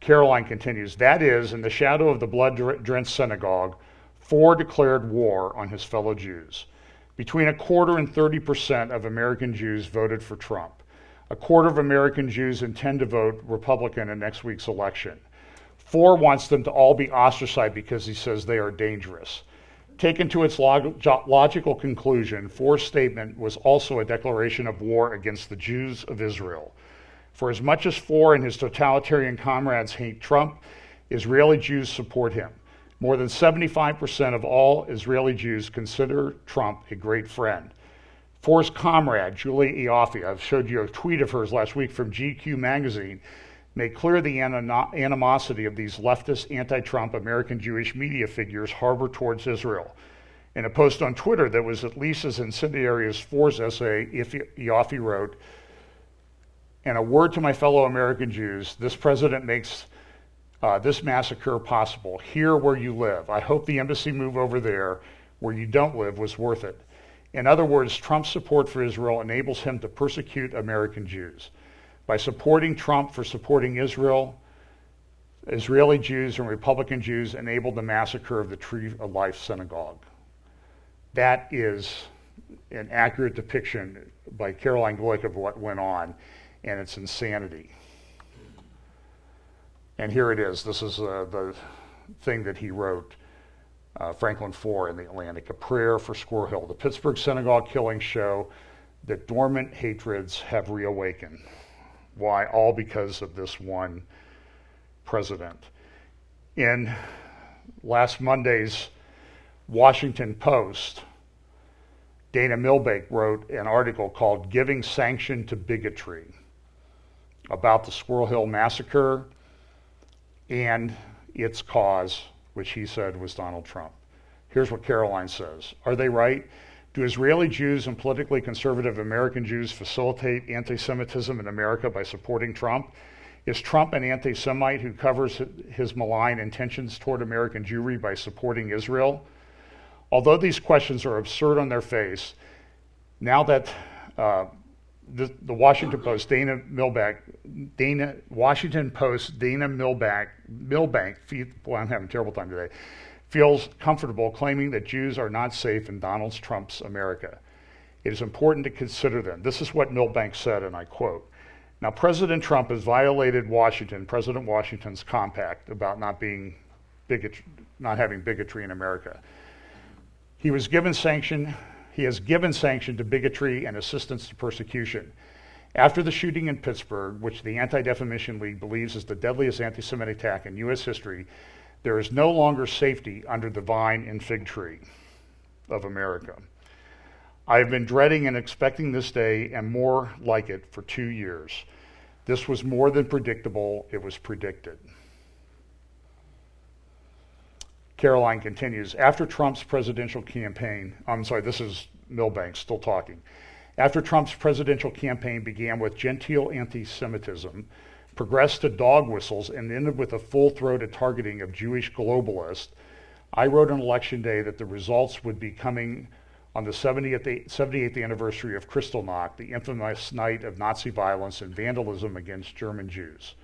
Caroline continues, that is, in the shadow of the blood-drenched synagogue, Ford declared war on his fellow Jews. Between 25% and 30% of American Jews voted for Trump. 25% of American Jews intend to vote Republican in next week's election. Ford wants them to all be ostracized because he says they are dangerous. Taken to its logical conclusion, Ford's statement was also a declaration of war against the Jews of Israel. For as much as Ford and his totalitarian comrades hate Trump, Israeli Jews support him. More than 75% of all Israeli Jews consider Trump a great friend. Ford's comrade, Julie Ioffe, I've showed you a tweet of hers last week from GQ magazine, made clear the animosity of these leftist anti-Trump American Jewish media figures harbor towards Israel. In a post on Twitter that was at least as incendiary as Ford's essay, Ioffe wrote, and a word to my fellow American Jews, this president makes this massacre possible here where you live. I hope the embassy move over there where you don't live was worth it. In other words, Trump's support for Israel enables him to persecute American Jews. By supporting Trump for supporting Israel, Israeli Jews and Republican Jews enabled the massacre of the Tree of Life synagogue. That is an accurate depiction by Caroline Glick of what went on, and it's insanity. And here it is. This is the thing that he wrote, Franklin Foer in The Atlantic, a prayer for Squirrel Hill. The Pittsburgh synagogue killings show that dormant hatreds have reawakened. Why? All because of this one president. In last Monday's Washington Post, Dana Milbank wrote an article called Giving Sanction to Bigotry about the Squirrel Hill massacre and its cause, which he said was Donald Trump. Here's what Caroline says. Are they right? Do Israeli Jews and politically conservative American Jews facilitate anti-Semitism in America by supporting Trump? Is Trump an anti-Semite who covers his malign intentions toward American Jewry by supporting Israel? Although these questions are absurd on their face, now that the Washington Post, Dana Milbank, boy, I'm having a terrible time today, feels comfortable claiming that Jews are not safe in Donald Trump's America. It is important to consider them. This is what Milbank said, and I quote, "Now, President Trump has violated President Washington's compact about not having bigotry in America. He has given sanction to bigotry and assistance to persecution. After the shooting in Pittsburgh, which the Anti-Defamation League believes is the deadliest anti-Semitic attack in U.S. history, there is no longer safety under the vine and fig tree of America. I have been dreading and expecting this day and more like it for 2 years. This was more than predictable, it was predicted." Caroline continues, "After Trump's presidential campaign," this is Milbank still talking. "After Trump's presidential campaign began with genteel anti-Semitism, progressed to dog whistles, and ended with a full-throated targeting of Jewish globalists, I wrote on Election Day that the results would be coming on the 78th anniversary of Kristallnacht, the infamous night of Nazi violence and vandalism against German Jews.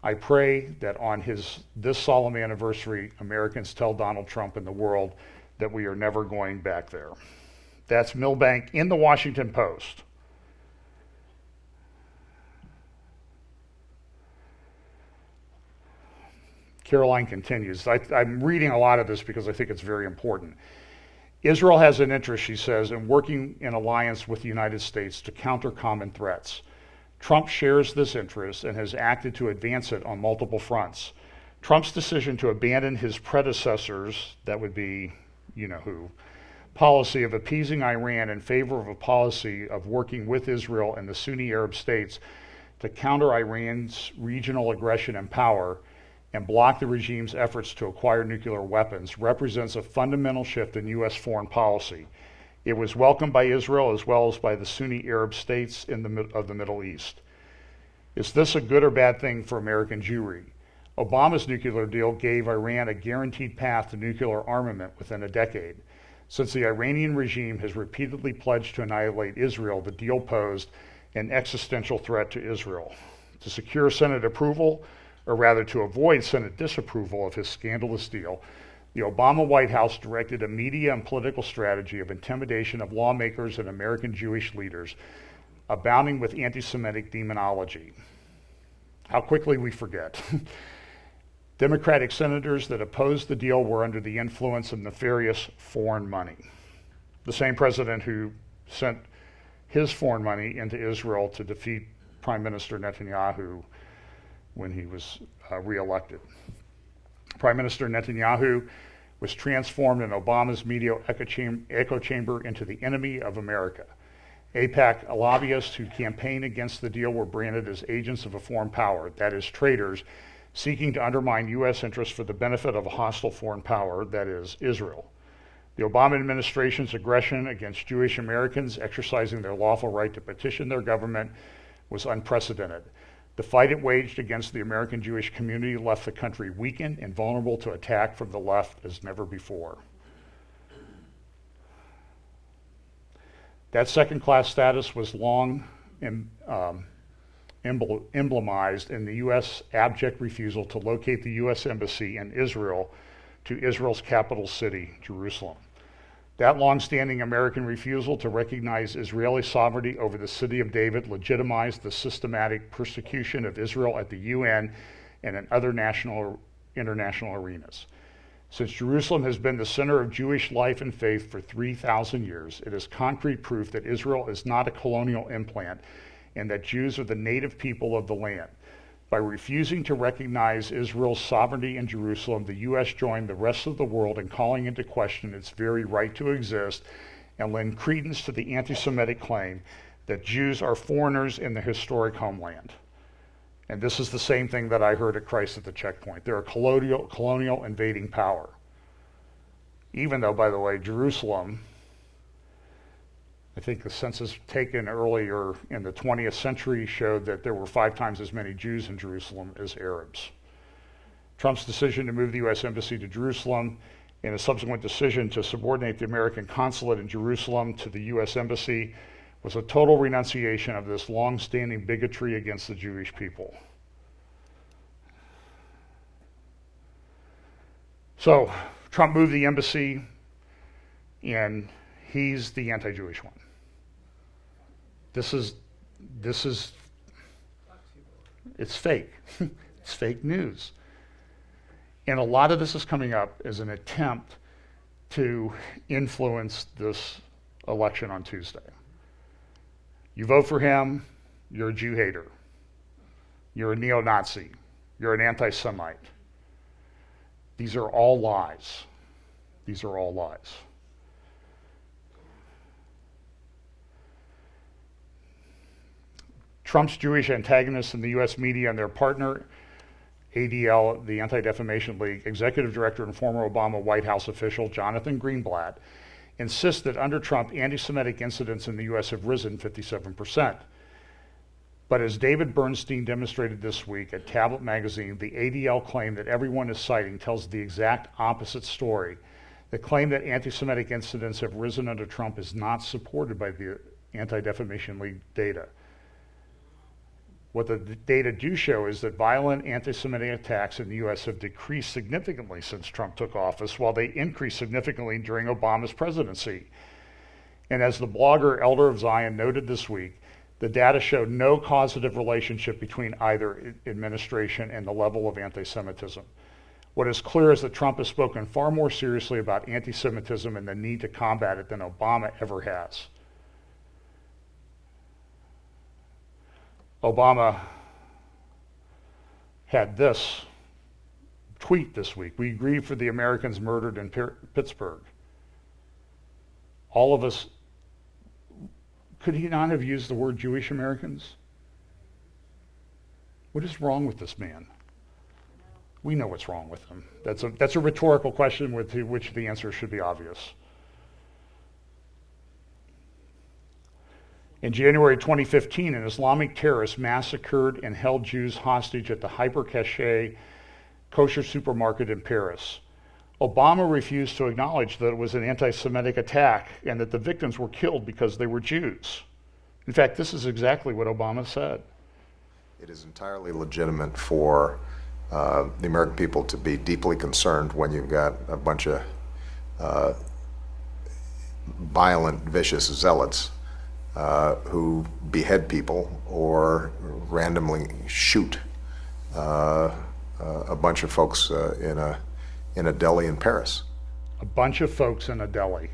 I pray that on this solemn anniversary, Americans tell Donald Trump and the world that we are never going back there." That's Milbank in the Washington Post. Caroline continues. I'm reading a lot of this because I think it's very important. "Israel has an interest," she says, "in working in alliance with the United States to counter common threats. Trump shares this interest and has acted to advance it on multiple fronts. Trump's decision to abandon his predecessors, that would be you-know-who, policy of appeasing Iran in favor of a policy of working with Israel and the Sunni Arab states to counter Iran's regional aggression and power and block the regime's efforts to acquire nuclear weapons represents a fundamental shift in U.S. foreign policy. It was welcomed by Israel as well as by the Sunni Arab states of the Middle East. Is this a good or bad thing for American Jewry? Obama's nuclear deal gave Iran a guaranteed path to nuclear armament within a decade. Since the Iranian regime has repeatedly pledged to annihilate Israel, the deal posed an existential threat to Israel. To secure Senate approval, or rather to avoid Senate disapproval of his scandalous deal, the Obama White House directed a media and political strategy of intimidation of lawmakers and American Jewish leaders, abounding with anti-Semitic demonology. How quickly we forget. Democratic senators that opposed the deal were under the influence of nefarious foreign money. The same president who sent his foreign money into Israel to defeat Prime Minister Netanyahu when he was reelected. Prime Minister Netanyahu was transformed in Obama's media echo chamber into the enemy of America. AIPAC lobbyists who campaigned against the deal were branded as agents of a foreign power, that is, traitors seeking to undermine U.S. interests for the benefit of a hostile foreign power, that is, Israel. The Obama administration's aggression against Jewish Americans exercising their lawful right to petition their government was unprecedented. The fight it waged against the American Jewish community left the country weakened and vulnerable to attack from the left as never before. That second-class status was long emblemized in the U.S. abject refusal to locate the U.S. Embassy in Israel to Israel's capital city, Jerusalem. That long-standing American refusal to recognize Israeli sovereignty over the city of David legitimized the systematic persecution of Israel at the UN and in other international arenas. Since Jerusalem has been the center of Jewish life and faith for 3,000 years, it is concrete proof that Israel is not a colonial implant and that Jews are the native people of the land. By refusing to recognize Israel's sovereignty in Jerusalem, the U.S. joined the rest of the world in calling into question its very right to exist and lend credence to the anti-Semitic claim that Jews are foreigners in the historic homeland. And this is the same thing that I heard at Christ at the Checkpoint. They're a colonial invading power. Even though, by the way, Jerusalem, I think the census taken earlier in the 20th century showed that there were 5 times as many Jews in Jerusalem as Arabs. Trump's decision to move the U.S. Embassy to Jerusalem and a subsequent decision to subordinate the American consulate in Jerusalem to the U.S. Embassy was a total renunciation of this long-standing bigotry against the Jewish people. So, Trump moved the embassy, and he's the anti-Jewish one. This is, it's fake. It's fake news. And a lot of this is coming up as an attempt to influence this election on Tuesday. You vote for him, you're a Jew hater. You're a neo-Nazi. You're an anti-Semite. These are all lies. These are all lies. Trump's Jewish antagonists in the U.S. media and their partner, ADL, the Anti-Defamation League, executive director and former Obama White House official Jonathan Greenblatt, insist that under Trump, anti-Semitic incidents in the U.S. have risen 57%. But as David Bernstein demonstrated this week at Tablet magazine, the ADL claim that everyone is citing tells the exact opposite story. The claim that anti-Semitic incidents have risen under Trump is not supported by the Anti-Defamation League data. What the data do show is that violent anti-Semitic attacks in the U.S. have decreased significantly since Trump took office, while they increased significantly during Obama's presidency. And as the blogger Elder of Zion noted this week, the data showed no causative relationship between either administration and the level of anti-Semitism. What is clear is that Trump has spoken far more seriously about anti-Semitism and the need to combat it than Obama ever has. Obama had this tweet this week: "We grieve for the Americans murdered in Pittsburgh." All of us, could he not have used the word Jewish Americans? What is wrong with this man? We know what's wrong with him. That's a rhetorical question with which the answer should be obvious. In January 2015, an Islamic terrorist massacred and held Jews hostage at the hyper-caché kosher supermarket in Paris. Obama refused to acknowledge that it was an anti-Semitic attack and that the victims were killed because they were Jews. In fact, this is exactly what Obama said. It is entirely legitimate for the American people to be deeply concerned when you've got a bunch of violent, vicious zealots who behead people or randomly shoot a bunch of folks in a deli in Paris. A bunch of folks in a deli.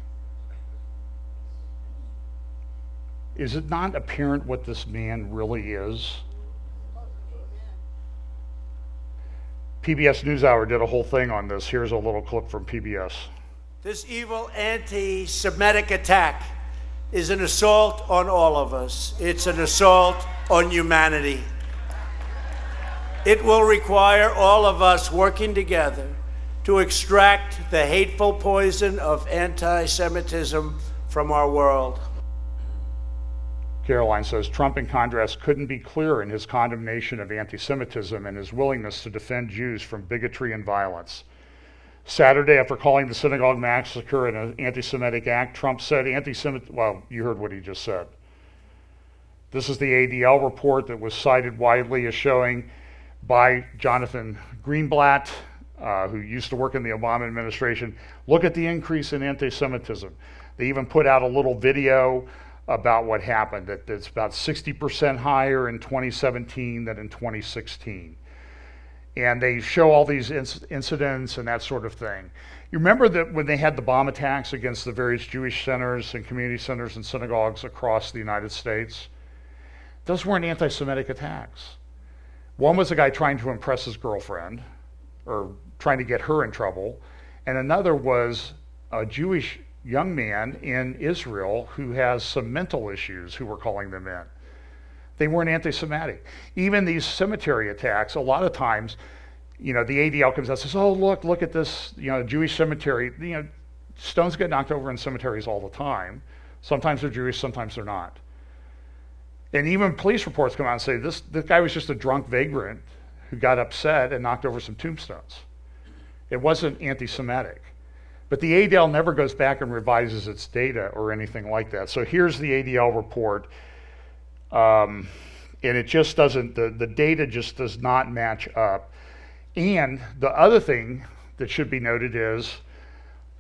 Is it not apparent what this man really is? PBS NewsHour did a whole thing on this. Here's a little clip from PBS. This evil anti-Semitic attack is an assault on all of us. It's an assault on humanity. It will require all of us working together to extract the hateful poison of anti-Semitism from our world. Caroline says Trump, in contrast, couldn't be clearer in his condemnation of anti-Semitism and his willingness to defend Jews from bigotry and violence. Saturday, after calling the synagogue massacre an anti-Semitic act, Trump said well, you heard what he just said. This is the ADL report that was cited widely as showing by Jonathan Greenblatt, who used to work in the Obama administration. Look at the increase in anti-Semitism. They even put out a little video about what happened, that it's about 60% higher in 2017 than in 2016. And they show all these incidents and that sort of thing. You remember that when they had the bomb attacks against the various Jewish centers and community centers and synagogues across the United States? Those weren't anti-Semitic attacks. One was a guy trying to impress his girlfriend, or trying to get her in trouble, and another was a Jewish young man in Israel who has some mental issues who were calling them in. They weren't anti-Semitic. Even these cemetery attacks, a lot of times, the ADL comes out and says, oh, look at this, Jewish cemetery. Stones get knocked over in cemeteries all the time. Sometimes they're Jewish, sometimes they're not. And even police reports come out and say, this guy was just a drunk vagrant who got upset and knocked over some tombstones. It wasn't anti-Semitic. But the ADL never goes back and revises its data or anything like that. So here's the ADL report. And it just doesn't, the data just does not match up. And the other thing that should be noted is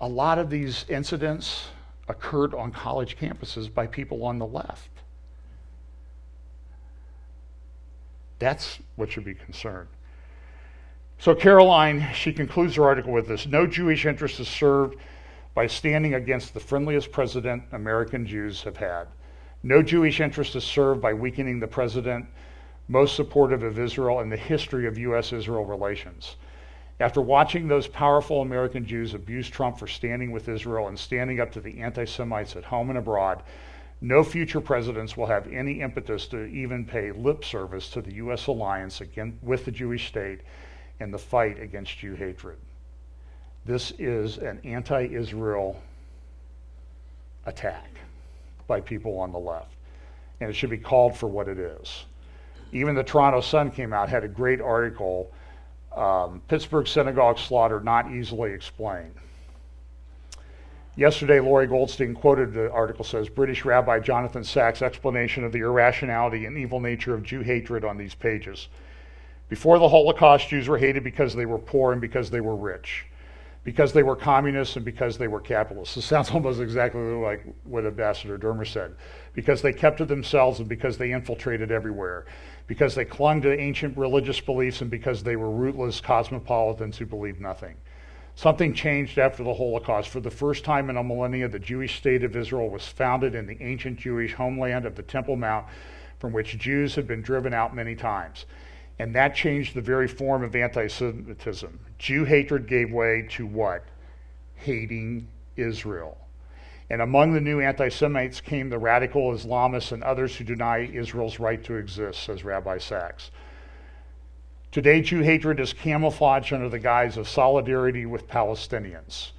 a lot of these incidents occurred on college campuses by people on the left. That's what should be concerned. So Caroline, she concludes her article with this: no Jewish interest is served by standing against the friendliest president American Jews have had. No Jewish interest is served by weakening the president most supportive of Israel in the history of U.S.-Israel relations. After watching those powerful American Jews abuse Trump for standing with Israel and standing up to the anti-Semites at home and abroad, no future presidents will have any impetus to even pay lip service to the U.S. alliance with the Jewish state and the fight against Jew hatred. This is an anti-Israel attack by people on the left, and it should be called for what it is. Even the Toronto Sun came out, had a great article, Pittsburgh Synagogue Slaughter Not Easily Explained. Yesterday, Lori Goldstein quoted the article, says, British Rabbi Jonathan Sacks' explanation of the irrationality and evil nature of Jew hatred on these pages. Before the Holocaust, Jews were hated because they were poor and because they were rich, because they were communists and because they were capitalists. This sounds almost exactly like what Ambassador Dermer said. Because they kept to themselves and because they infiltrated everywhere, because they clung to ancient religious beliefs and because they were rootless cosmopolitans who believed nothing. Something changed after the Holocaust. For the first time in a millennia, the Jewish state of Israel was founded in the ancient Jewish homeland of the Temple Mount, from which Jews had been driven out many times. And that changed the very form of anti-Semitism. Jew hatred gave way to what? Hating Israel. And among the new anti-Semites came the radical Islamists and others who deny Israel's right to exist, says Rabbi Sacks. Today, Jew hatred is camouflaged under the guise of solidarity with Palestinians.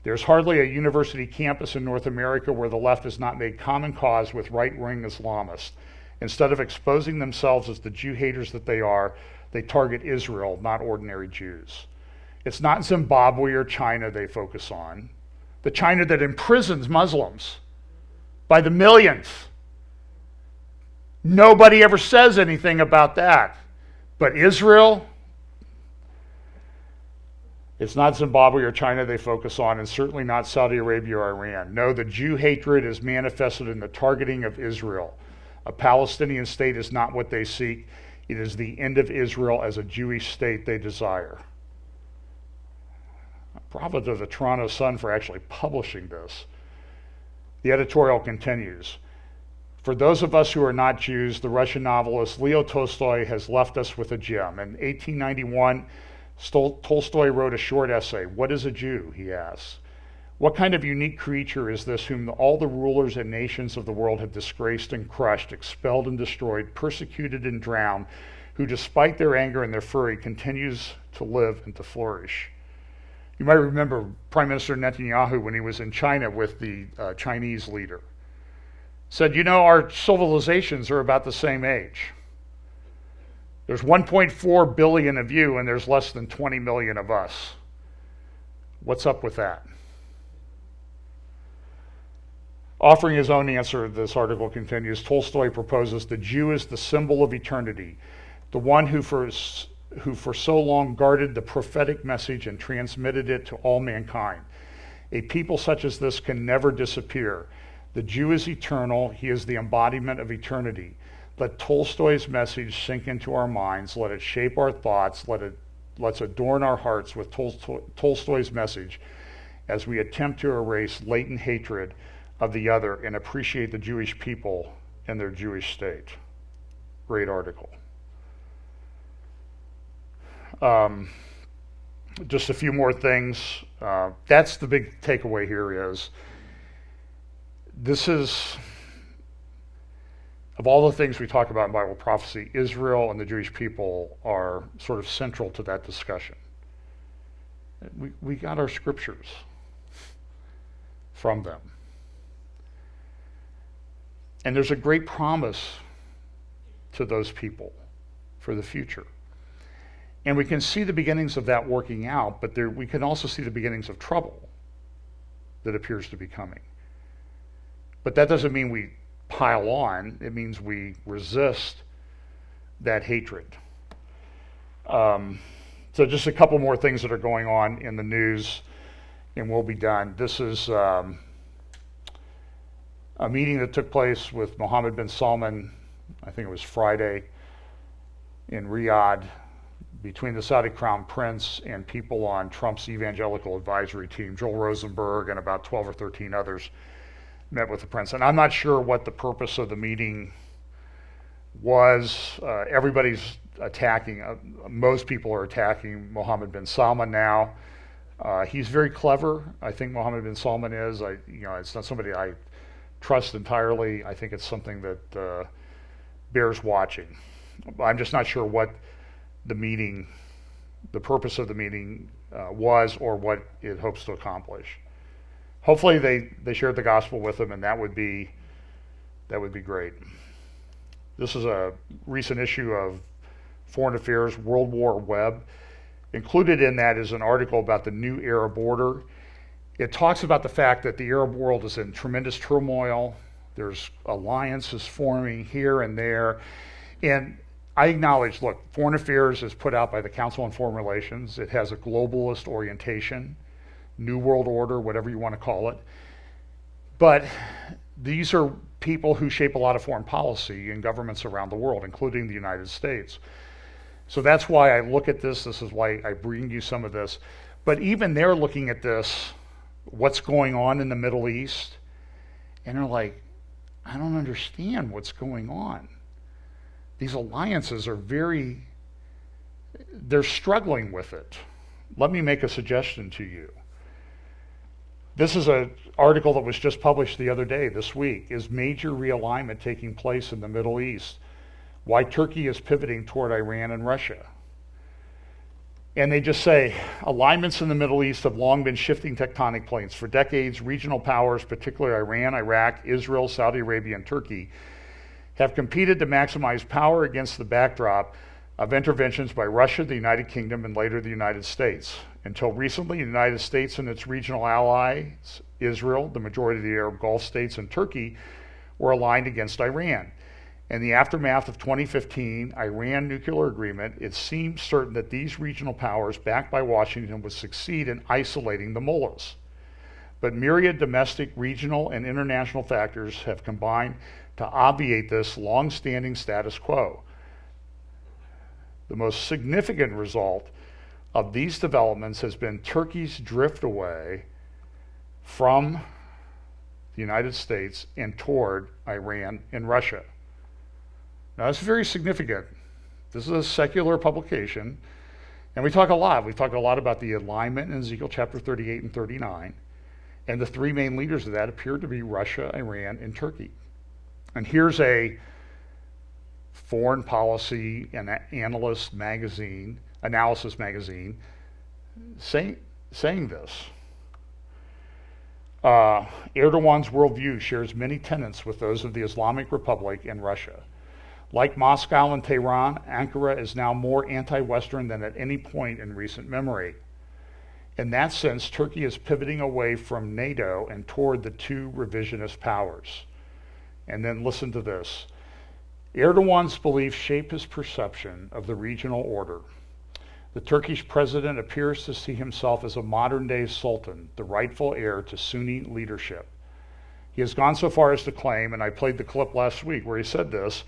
There's hardly a university campus in North America where the left has not made common cause with right-wing Islamists. Instead of exposing themselves as the Jew haters that they are, they target Israel, not ordinary Jews. It's not Zimbabwe or China they focus on. The China that imprisons Muslims by the millions. Nobody ever says anything about that. But Israel, it's not Zimbabwe or China they focus on, and certainly not Saudi Arabia or Iran. No, the Jew hatred is manifested in the targeting of Israel. A Palestinian state is not what they seek. It is the end of Israel as a Jewish state they desire. Bravo to the Toronto Sun for actually publishing this. The editorial continues. For those of us who are not Jews, the Russian novelist Leo Tolstoy has left us with a gem. In 1891, Tolstoy wrote a short essay. What is a Jew? He asks. What kind of unique creature is this whom all the rulers and nations of the world have disgraced and crushed, expelled and destroyed, persecuted and drowned, who despite their anger and their fury continues to live and to flourish? You might remember Prime Minister Netanyahu when he was in China with the Chinese leader. Said, our civilizations are about the same age. There's 1.4 billion of you and there's less than 20 million of us. What's up with that? Offering his own answer, this article continues, Tolstoy proposes the Jew is the symbol of eternity, the one who for so long guarded the prophetic message and transmitted it to all mankind. A people such as this can never disappear. The Jew is eternal. He is the embodiment of eternity. Let Tolstoy's message sink into our minds. Let it shape our thoughts. Let's adorn our hearts with Tolstoy's message as we attempt to erase latent hatred of the other and appreciate the Jewish people and their Jewish state. Great article. Just a few more things. That's the big takeaway here is, this is, of all the things we talk about in Bible prophecy, Israel and the Jewish people are sort of central to that discussion. We got our scriptures from them. And there's a great promise to those people for the future. And we can see the beginnings of that working out, but we can also see the beginnings of trouble that appears to be coming. But that doesn't mean we pile on. It means we resist that hatred. So just a couple more things that are going on in the news, and we'll be done. This is a meeting that took place with Mohammed bin Salman, I think it was Friday. in Riyadh between the Saudi Crown Prince and people on Trump's evangelical advisory team. Joel Rosenberg and about 12 or 13 others met with the prince. And I'm not sure what the purpose of the meeting was. Everybody's attacking, most people are attacking Mohammed bin Salman now. He's very clever. I think Mohammed bin Salman is. It's not somebody I trust entirely. I think it's something that bears watching. I'm just not sure what the purpose of the meeting was, or what it hopes to accomplish. Hopefully they shared the gospel with him, and that would be great. This is a recent issue of Foreign Affairs World War Web. Included in that is an article about the new Arab order. It talks about the fact that the Arab world is in tremendous turmoil. There's alliances forming here and there. And I acknowledge, look, Foreign Affairs is put out by the Council on Foreign Relations. It has a globalist orientation, New World Order, whatever you want to call it. But these are people who shape a lot of foreign policy in governments around the world, including the United States. So that's why I look at this. This is why I bring you some of this. But even they're looking at this, what's going on in the Middle East, and they're like, I don't understand what's going on. These alliances are they're struggling with it. Let me make a suggestion to you. This is an article that was just published the other day, this week. Is major realignment taking place in the Middle East? Why Turkey is pivoting toward Iran and Russia. And they just say, alignments in the Middle East have long been shifting tectonic plates. For decades, regional powers, particularly Iran, Iraq, Israel, Saudi Arabia, and Turkey, have competed to maximize power against the backdrop of interventions by Russia, the United Kingdom, and later the United States. Until recently, the United States and its regional allies, Israel, the majority of the Arab Gulf states, and Turkey, were aligned against Iran. In the aftermath of 2015 Iran nuclear agreement, it seemed certain that these regional powers, backed by Washington, would succeed in isolating the mullahs. But myriad domestic, regional, and international factors have combined to obviate this long-standing status quo. The most significant result of these developments has been Turkey's drift away from the United States and toward Iran and Russia. Now, that's very significant. This is a secular publication, and we talk a lot. We've talked a lot about the alignment in Ezekiel chapter 38 and 39, and the three main leaders of that appear to be Russia, Iran, and Turkey. And here's a foreign policy and analysis magazine saying this. Erdogan's worldview shares many tenets with those of the Islamic Republic and Russia. Like Moscow and Tehran, Ankara is now more anti-Western than at any point in recent memory. In that sense, Turkey is pivoting away from NATO and toward the two revisionist powers. And then listen to this. Erdogan's beliefs shape his perception of the regional order. The Turkish president appears to see himself as a modern-day sultan, the rightful heir to Sunni leadership. He has gone so far as to claim, and I played the clip last week where he said this,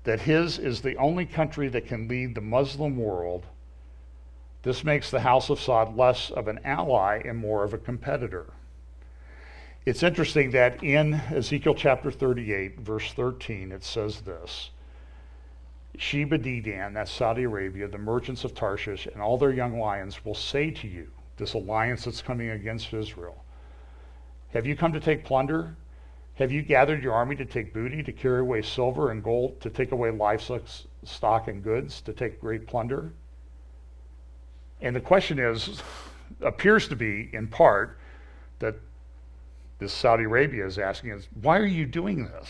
that his is the only country that can lead the Muslim world. This makes the House of Saud less of an ally and more of a competitor. It's interesting that in Ezekiel chapter 38, verse 13, it says this, Sheba Dedan, that's Saudi Arabia, the merchants of Tarshish, and all their young lions will say to you, this alliance that's coming against Israel, have you come to take plunder? Have you gathered your army to take booty, to carry away silver and gold, to take away livestock, stock, and goods, to take great plunder? And the question appears to be, in part, that this Saudi Arabia is asking is, why are you doing this?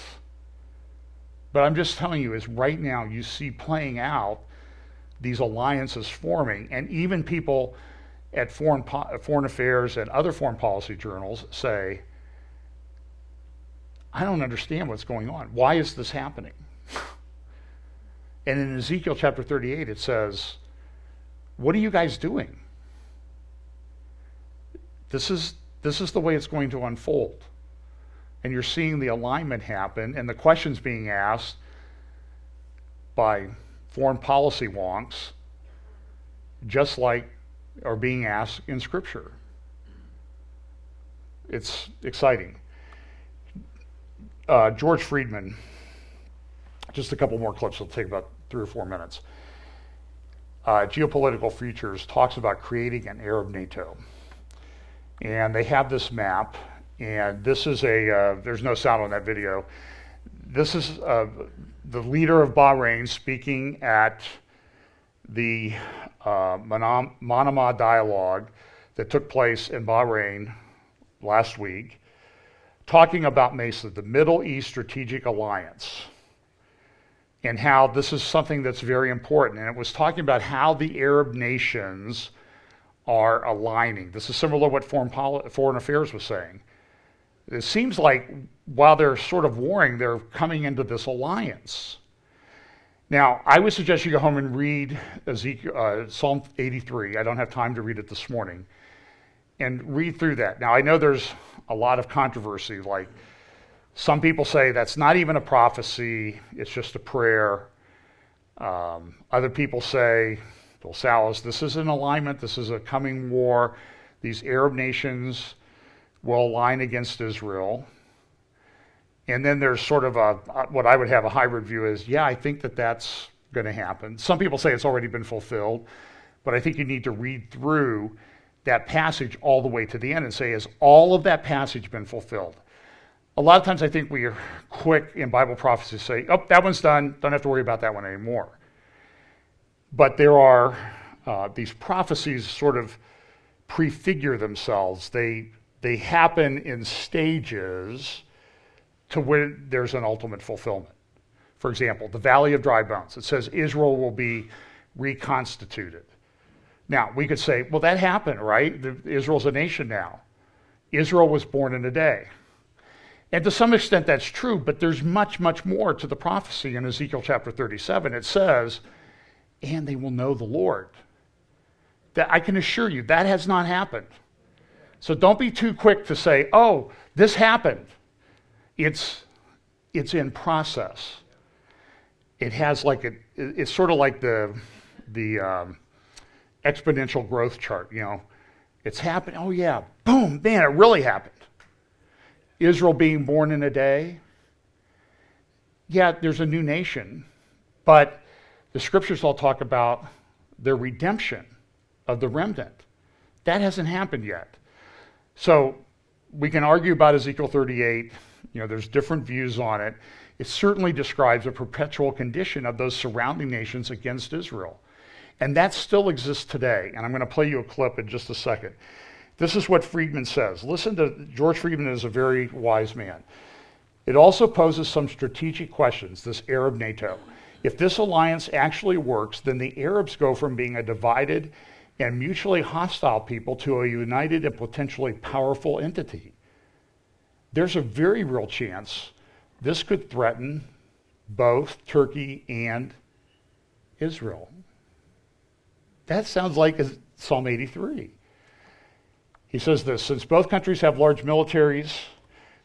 But I'm just telling you, is right now you see playing out these alliances forming, and even people at foreign affairs and other foreign policy journals say, I don't understand what's going on. Why is this happening? And in Ezekiel chapter 38, it says, what are you guys doing? This is the way it's going to unfold. And you're seeing the alignment happen, and the questions being asked by foreign policy wonks, just like are being asked in Scripture. It's exciting. George Friedman, just a couple more clips, it'll take about 3 or 4 minutes. Geopolitical Futures talks about creating an Arab NATO. And they have this map, and this is there's no sound on that video. This is the leader of Bahrain speaking at the Manama dialogue that took place in Bahrain last week, talking about MESA, the Middle East Strategic Alliance, and how this is something that's very important. And it was talking about how the Arab nations are aligning. This is similar to what Foreign Affairs was saying. It seems like while they're sort of warring, they're coming into this alliance. Now, I would suggest you go home and read Psalm 83. I don't have time to read it this morning. And read through that. Now, I know there's a lot of controversy. Like, some people say that's not even a prophecy, it's just a prayer. Other people say, well, Salas, this is an alignment, this is a coming war. These Arab nations will align against Israel. And then there's sort of what I would have a hybrid view is, yeah, I think that that's going to happen. Some people say it's already been fulfilled, but I think you need to read through that passage all the way to the end and say, has all of that passage been fulfilled? A lot of times I think we are quick in Bible prophecy to say, oh, that one's done, don't have to worry about that one anymore. But there are these prophecies sort of prefigure themselves. They happen in stages to where there's an ultimate fulfillment. For example, the Valley of Dry Bones. It says Israel will be reconstituted. Now, we could say, well, that happened, right? Israel's a nation now. Israel was born in a day. And to some extent that's true, but there's much, much more to the prophecy in Ezekiel chapter 37. It says, and they will know the Lord. That I can assure you, that has not happened. So don't be too quick to say, oh, this happened. It's in process. It has it's sort of like the exponential growth chart, you know. It's happened, oh yeah, boom, man, it really happened. Israel being born in a day. Yeah, there's a new nation, but the scriptures all talk about the redemption of the remnant. That hasn't happened yet. So we can argue about Ezekiel 38. You know, there's different views on it. It certainly describes a perpetual condition of those surrounding nations against Israel. And that still exists today. And I'm going to play you a clip in just a second. This is what Friedman says. Listen to George Friedman is a very wise man. It also poses some strategic questions, this Arab NATO. If this alliance actually works, then the Arabs go from being a divided and mutually hostile people to a united and potentially powerful entity. There's a very real chance this could threaten both Turkey and Israel. That sounds like Psalm 83. He says this, since both countries have large militaries,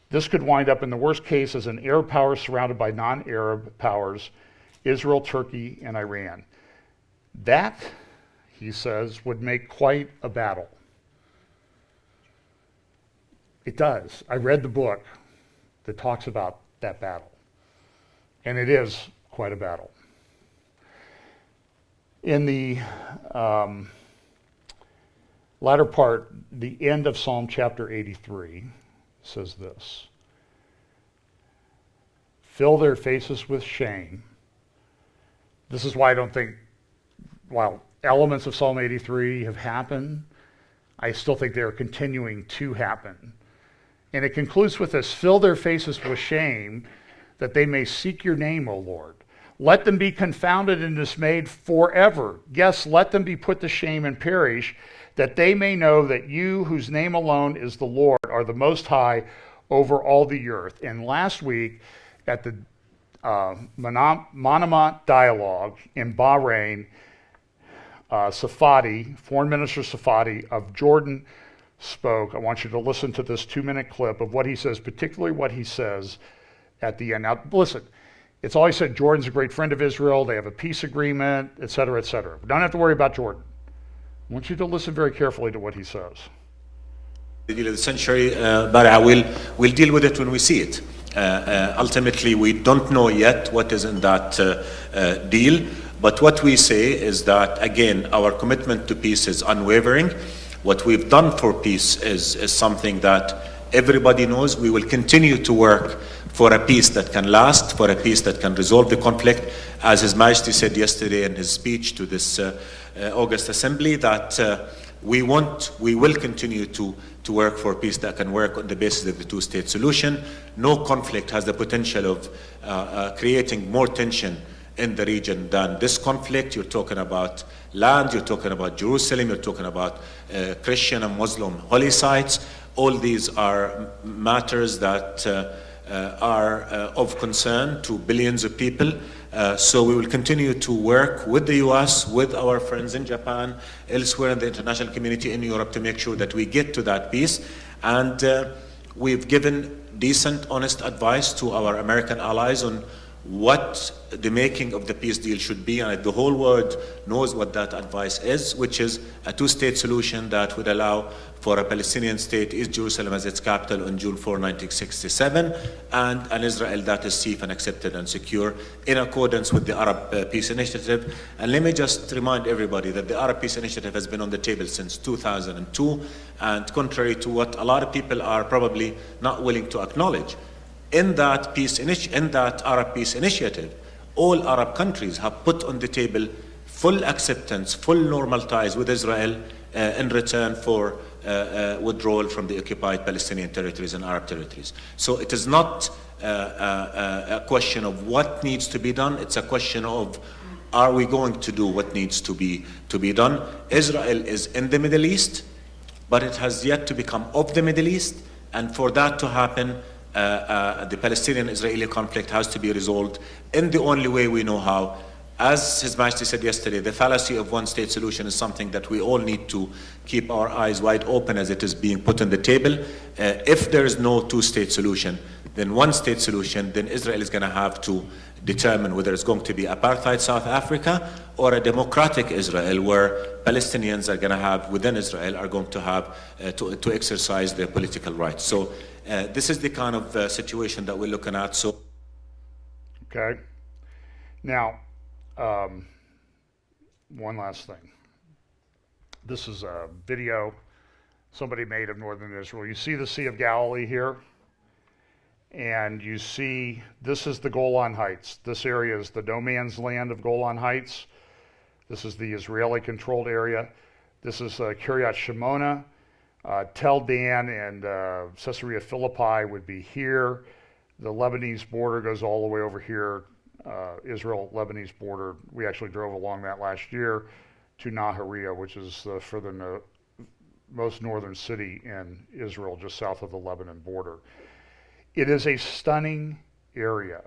this could wind up in the worst case as an Arab power surrounded by non-Arab powers, Israel, Turkey, and Iran. That, he says, would make quite a battle. It does. I read the book that talks about that battle, and it is quite a battle. In the latter part, the end of Psalm chapter 83 says this, fill their faces with shame. This is why I don't think, while elements of Psalm 83 have happened, I still think they're continuing to happen. And it concludes with this, fill their faces with shame, that they may seek your name, O Lord. Let them be confounded and dismayed forever. Yes, let them be put to shame and perish, that they may know that you, whose name alone is the Lord, are the Most High over all the earth. And last week, at the Manama dialogue in Bahrain, Safadi, Foreign Minister Safadi of Jordan, spoke. I want you to listen to this 2-minute clip of what he says, particularly what he says at the end. Now, listen, It's always said Jordan's a great friend of Israel, they have a peace agreement, et cetera, et cetera. We don't have to worry about Jordan. I want you to listen very carefully to what he says. The deal of the century, but we'll deal with it when we see it. Ultimately, we don't know yet what is in that deal, but what we say is that, again, our commitment to peace is unwavering. What we've done for peace is something that everybody knows. We will continue to work for a peace that can last, for a peace that can resolve the conflict. As His Majesty said yesterday in his speech to this August Assembly, that we will continue to work for peace that can work on the basis of the two-state solution. No conflict has the potential of creating more tension in the region than this conflict. You're talking about land, you're talking about Jerusalem, you're talking about Christian and Muslim holy sites. All these are matters that are of concern to billions of people. So we will continue to work with the US, with our friends in Japan, elsewhere in the international community in Europe, to make sure that we get to that peace. And we've given decent, honest advice to our American allies on what the making of the peace deal should be, and the whole world knows what that advice is, which is a two-state solution that would allow for a Palestinian state, East Jerusalem as its capital on June 4, 1967, and an Israel that is safe and accepted and secure in accordance with the Arab Peace Initiative. And let me just remind everybody that the Arab Peace Initiative has been on the table since 2002, and contrary to what a lot of people are probably not willing to acknowledge, in that Arab Peace Initiative, all Arab countries have put on the table full acceptance, full normal ties with Israel in return for withdrawal from the occupied Palestinian territories and Arab territories. So it is not a question of what needs to be done, it's a question of, are we going to do what needs to be done? Israel is in the Middle East, but it has yet to become of the Middle East, and for that to happen, the Palestinian-Israeli conflict has to be resolved in the only way we know how. As His Majesty said yesterday, the fallacy of one-state solution is something that we all need to keep our eyes wide open as it is being put on the table. If there is no two-state solution, then one-state solution, then Israel is going to have to determine whether it's going to be apartheid South Africa or a democratic Israel where Palestinians are going to have, within Israel, are going to have to exercise their political rights. So this is the kind of situation that we're looking at. So, okay. Now, one last thing. This is a video somebody made of northern Israel. You see the Sea of Galilee here, and you see this is the Golan Heights. This area is the no man's land of Golan Heights. This is the Israeli-controlled area. This is Kiryat Shimona. Tel Dan and Caesarea Philippi would be here. The Lebanese border goes all the way over here. Israel-Lebanese border. We actually drove along that last year to Nahariya, which is the most northern city in Israel, just south of the Lebanon border. It is a stunning area.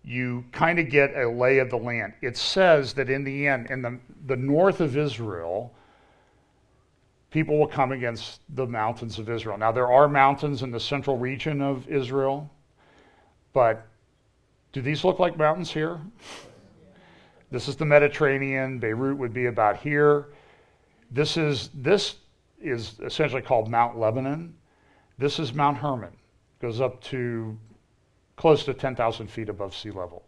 You kind of get a lay of the land. It says that in the end, in the north of Israel, people will come against the mountains of Israel. Now, there are mountains in the central region of Israel, but do these look like mountains here? This is the Mediterranean. Beirut would be about here. This is essentially called Mount Lebanon. This is Mount Hermon. Goes up to close to 10,000 feet above sea level.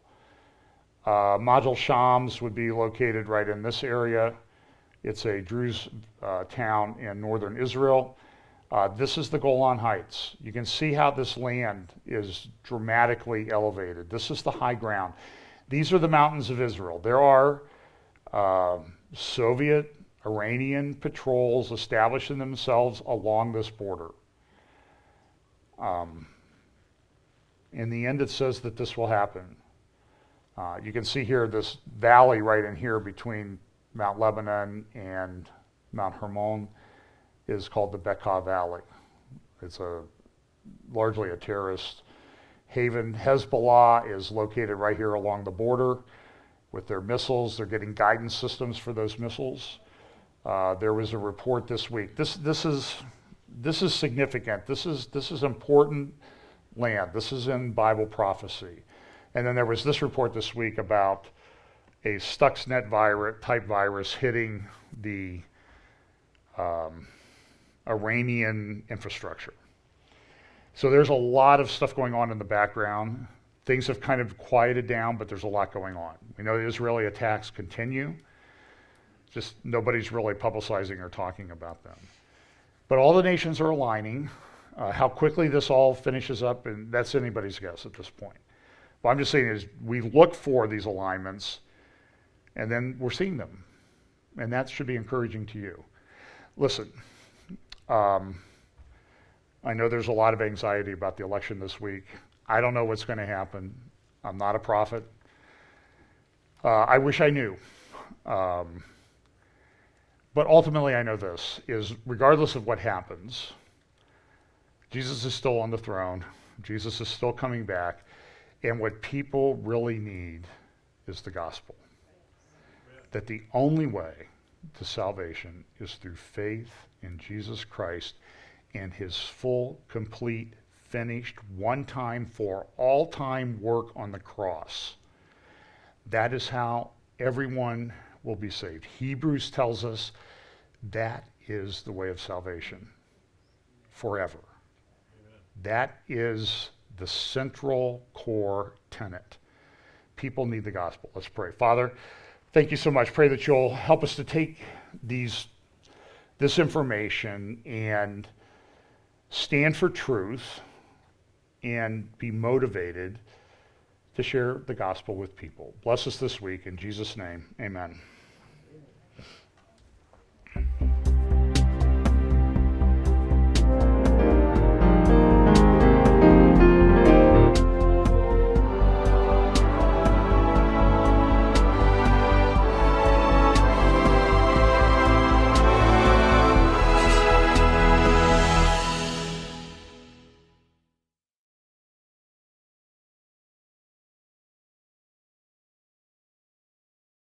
Majel Shams would be located right in this area. It's a Druze town in northern Israel. This is the Golan Heights. You can see how this land is dramatically elevated. This is the high ground. These are the mountains of Israel. There are Soviet, Iranian patrols establishing themselves along this border. In the end, it says that this will happen. You can see here this valley right in here between Mount Lebanon and Mount Hermon is called the Bekaa Valley. It's largely a terrorist haven. Hezbollah is located right here along the border with their missiles. They're getting guidance systems for those missiles. There was a report this week. This is significant. This is important land. This is in Bible prophecy. And then there was this report this week about a Stuxnet type virus hitting the Iranian infrastructure. So there's a lot of stuff going on in the background. Things have kind of quieted down, but there's a lot going on. We know the Israeli attacks continue. Just nobody's really publicizing or talking about them. But all the nations are aligning. How quickly this all finishes up, and that's anybody's guess at this point. What I'm just saying is we look for these alignments, and then we're seeing them. And that should be encouraging to you. Listen, I know there's a lot of anxiety about the election this week. I don't know what's going to happen. I'm not a prophet. I wish I knew. But ultimately, I know this, is regardless of what happens, Jesus is still on the throne. Jesus is still coming back. And what people really need is the gospel. That the only way to salvation is through faith in Jesus Christ and his full, complete, finished, one-time, for all-time work on the cross. That is how everyone will be saved. Hebrews tells us that is the way of salvation forever. Amen. That is the central core tenet. People need the gospel. Let's pray. Father, thank you so much. Pray that you'll help us to take this information and stand for truth and be motivated to share the gospel with people. Bless us this week. In Jesus' name, amen.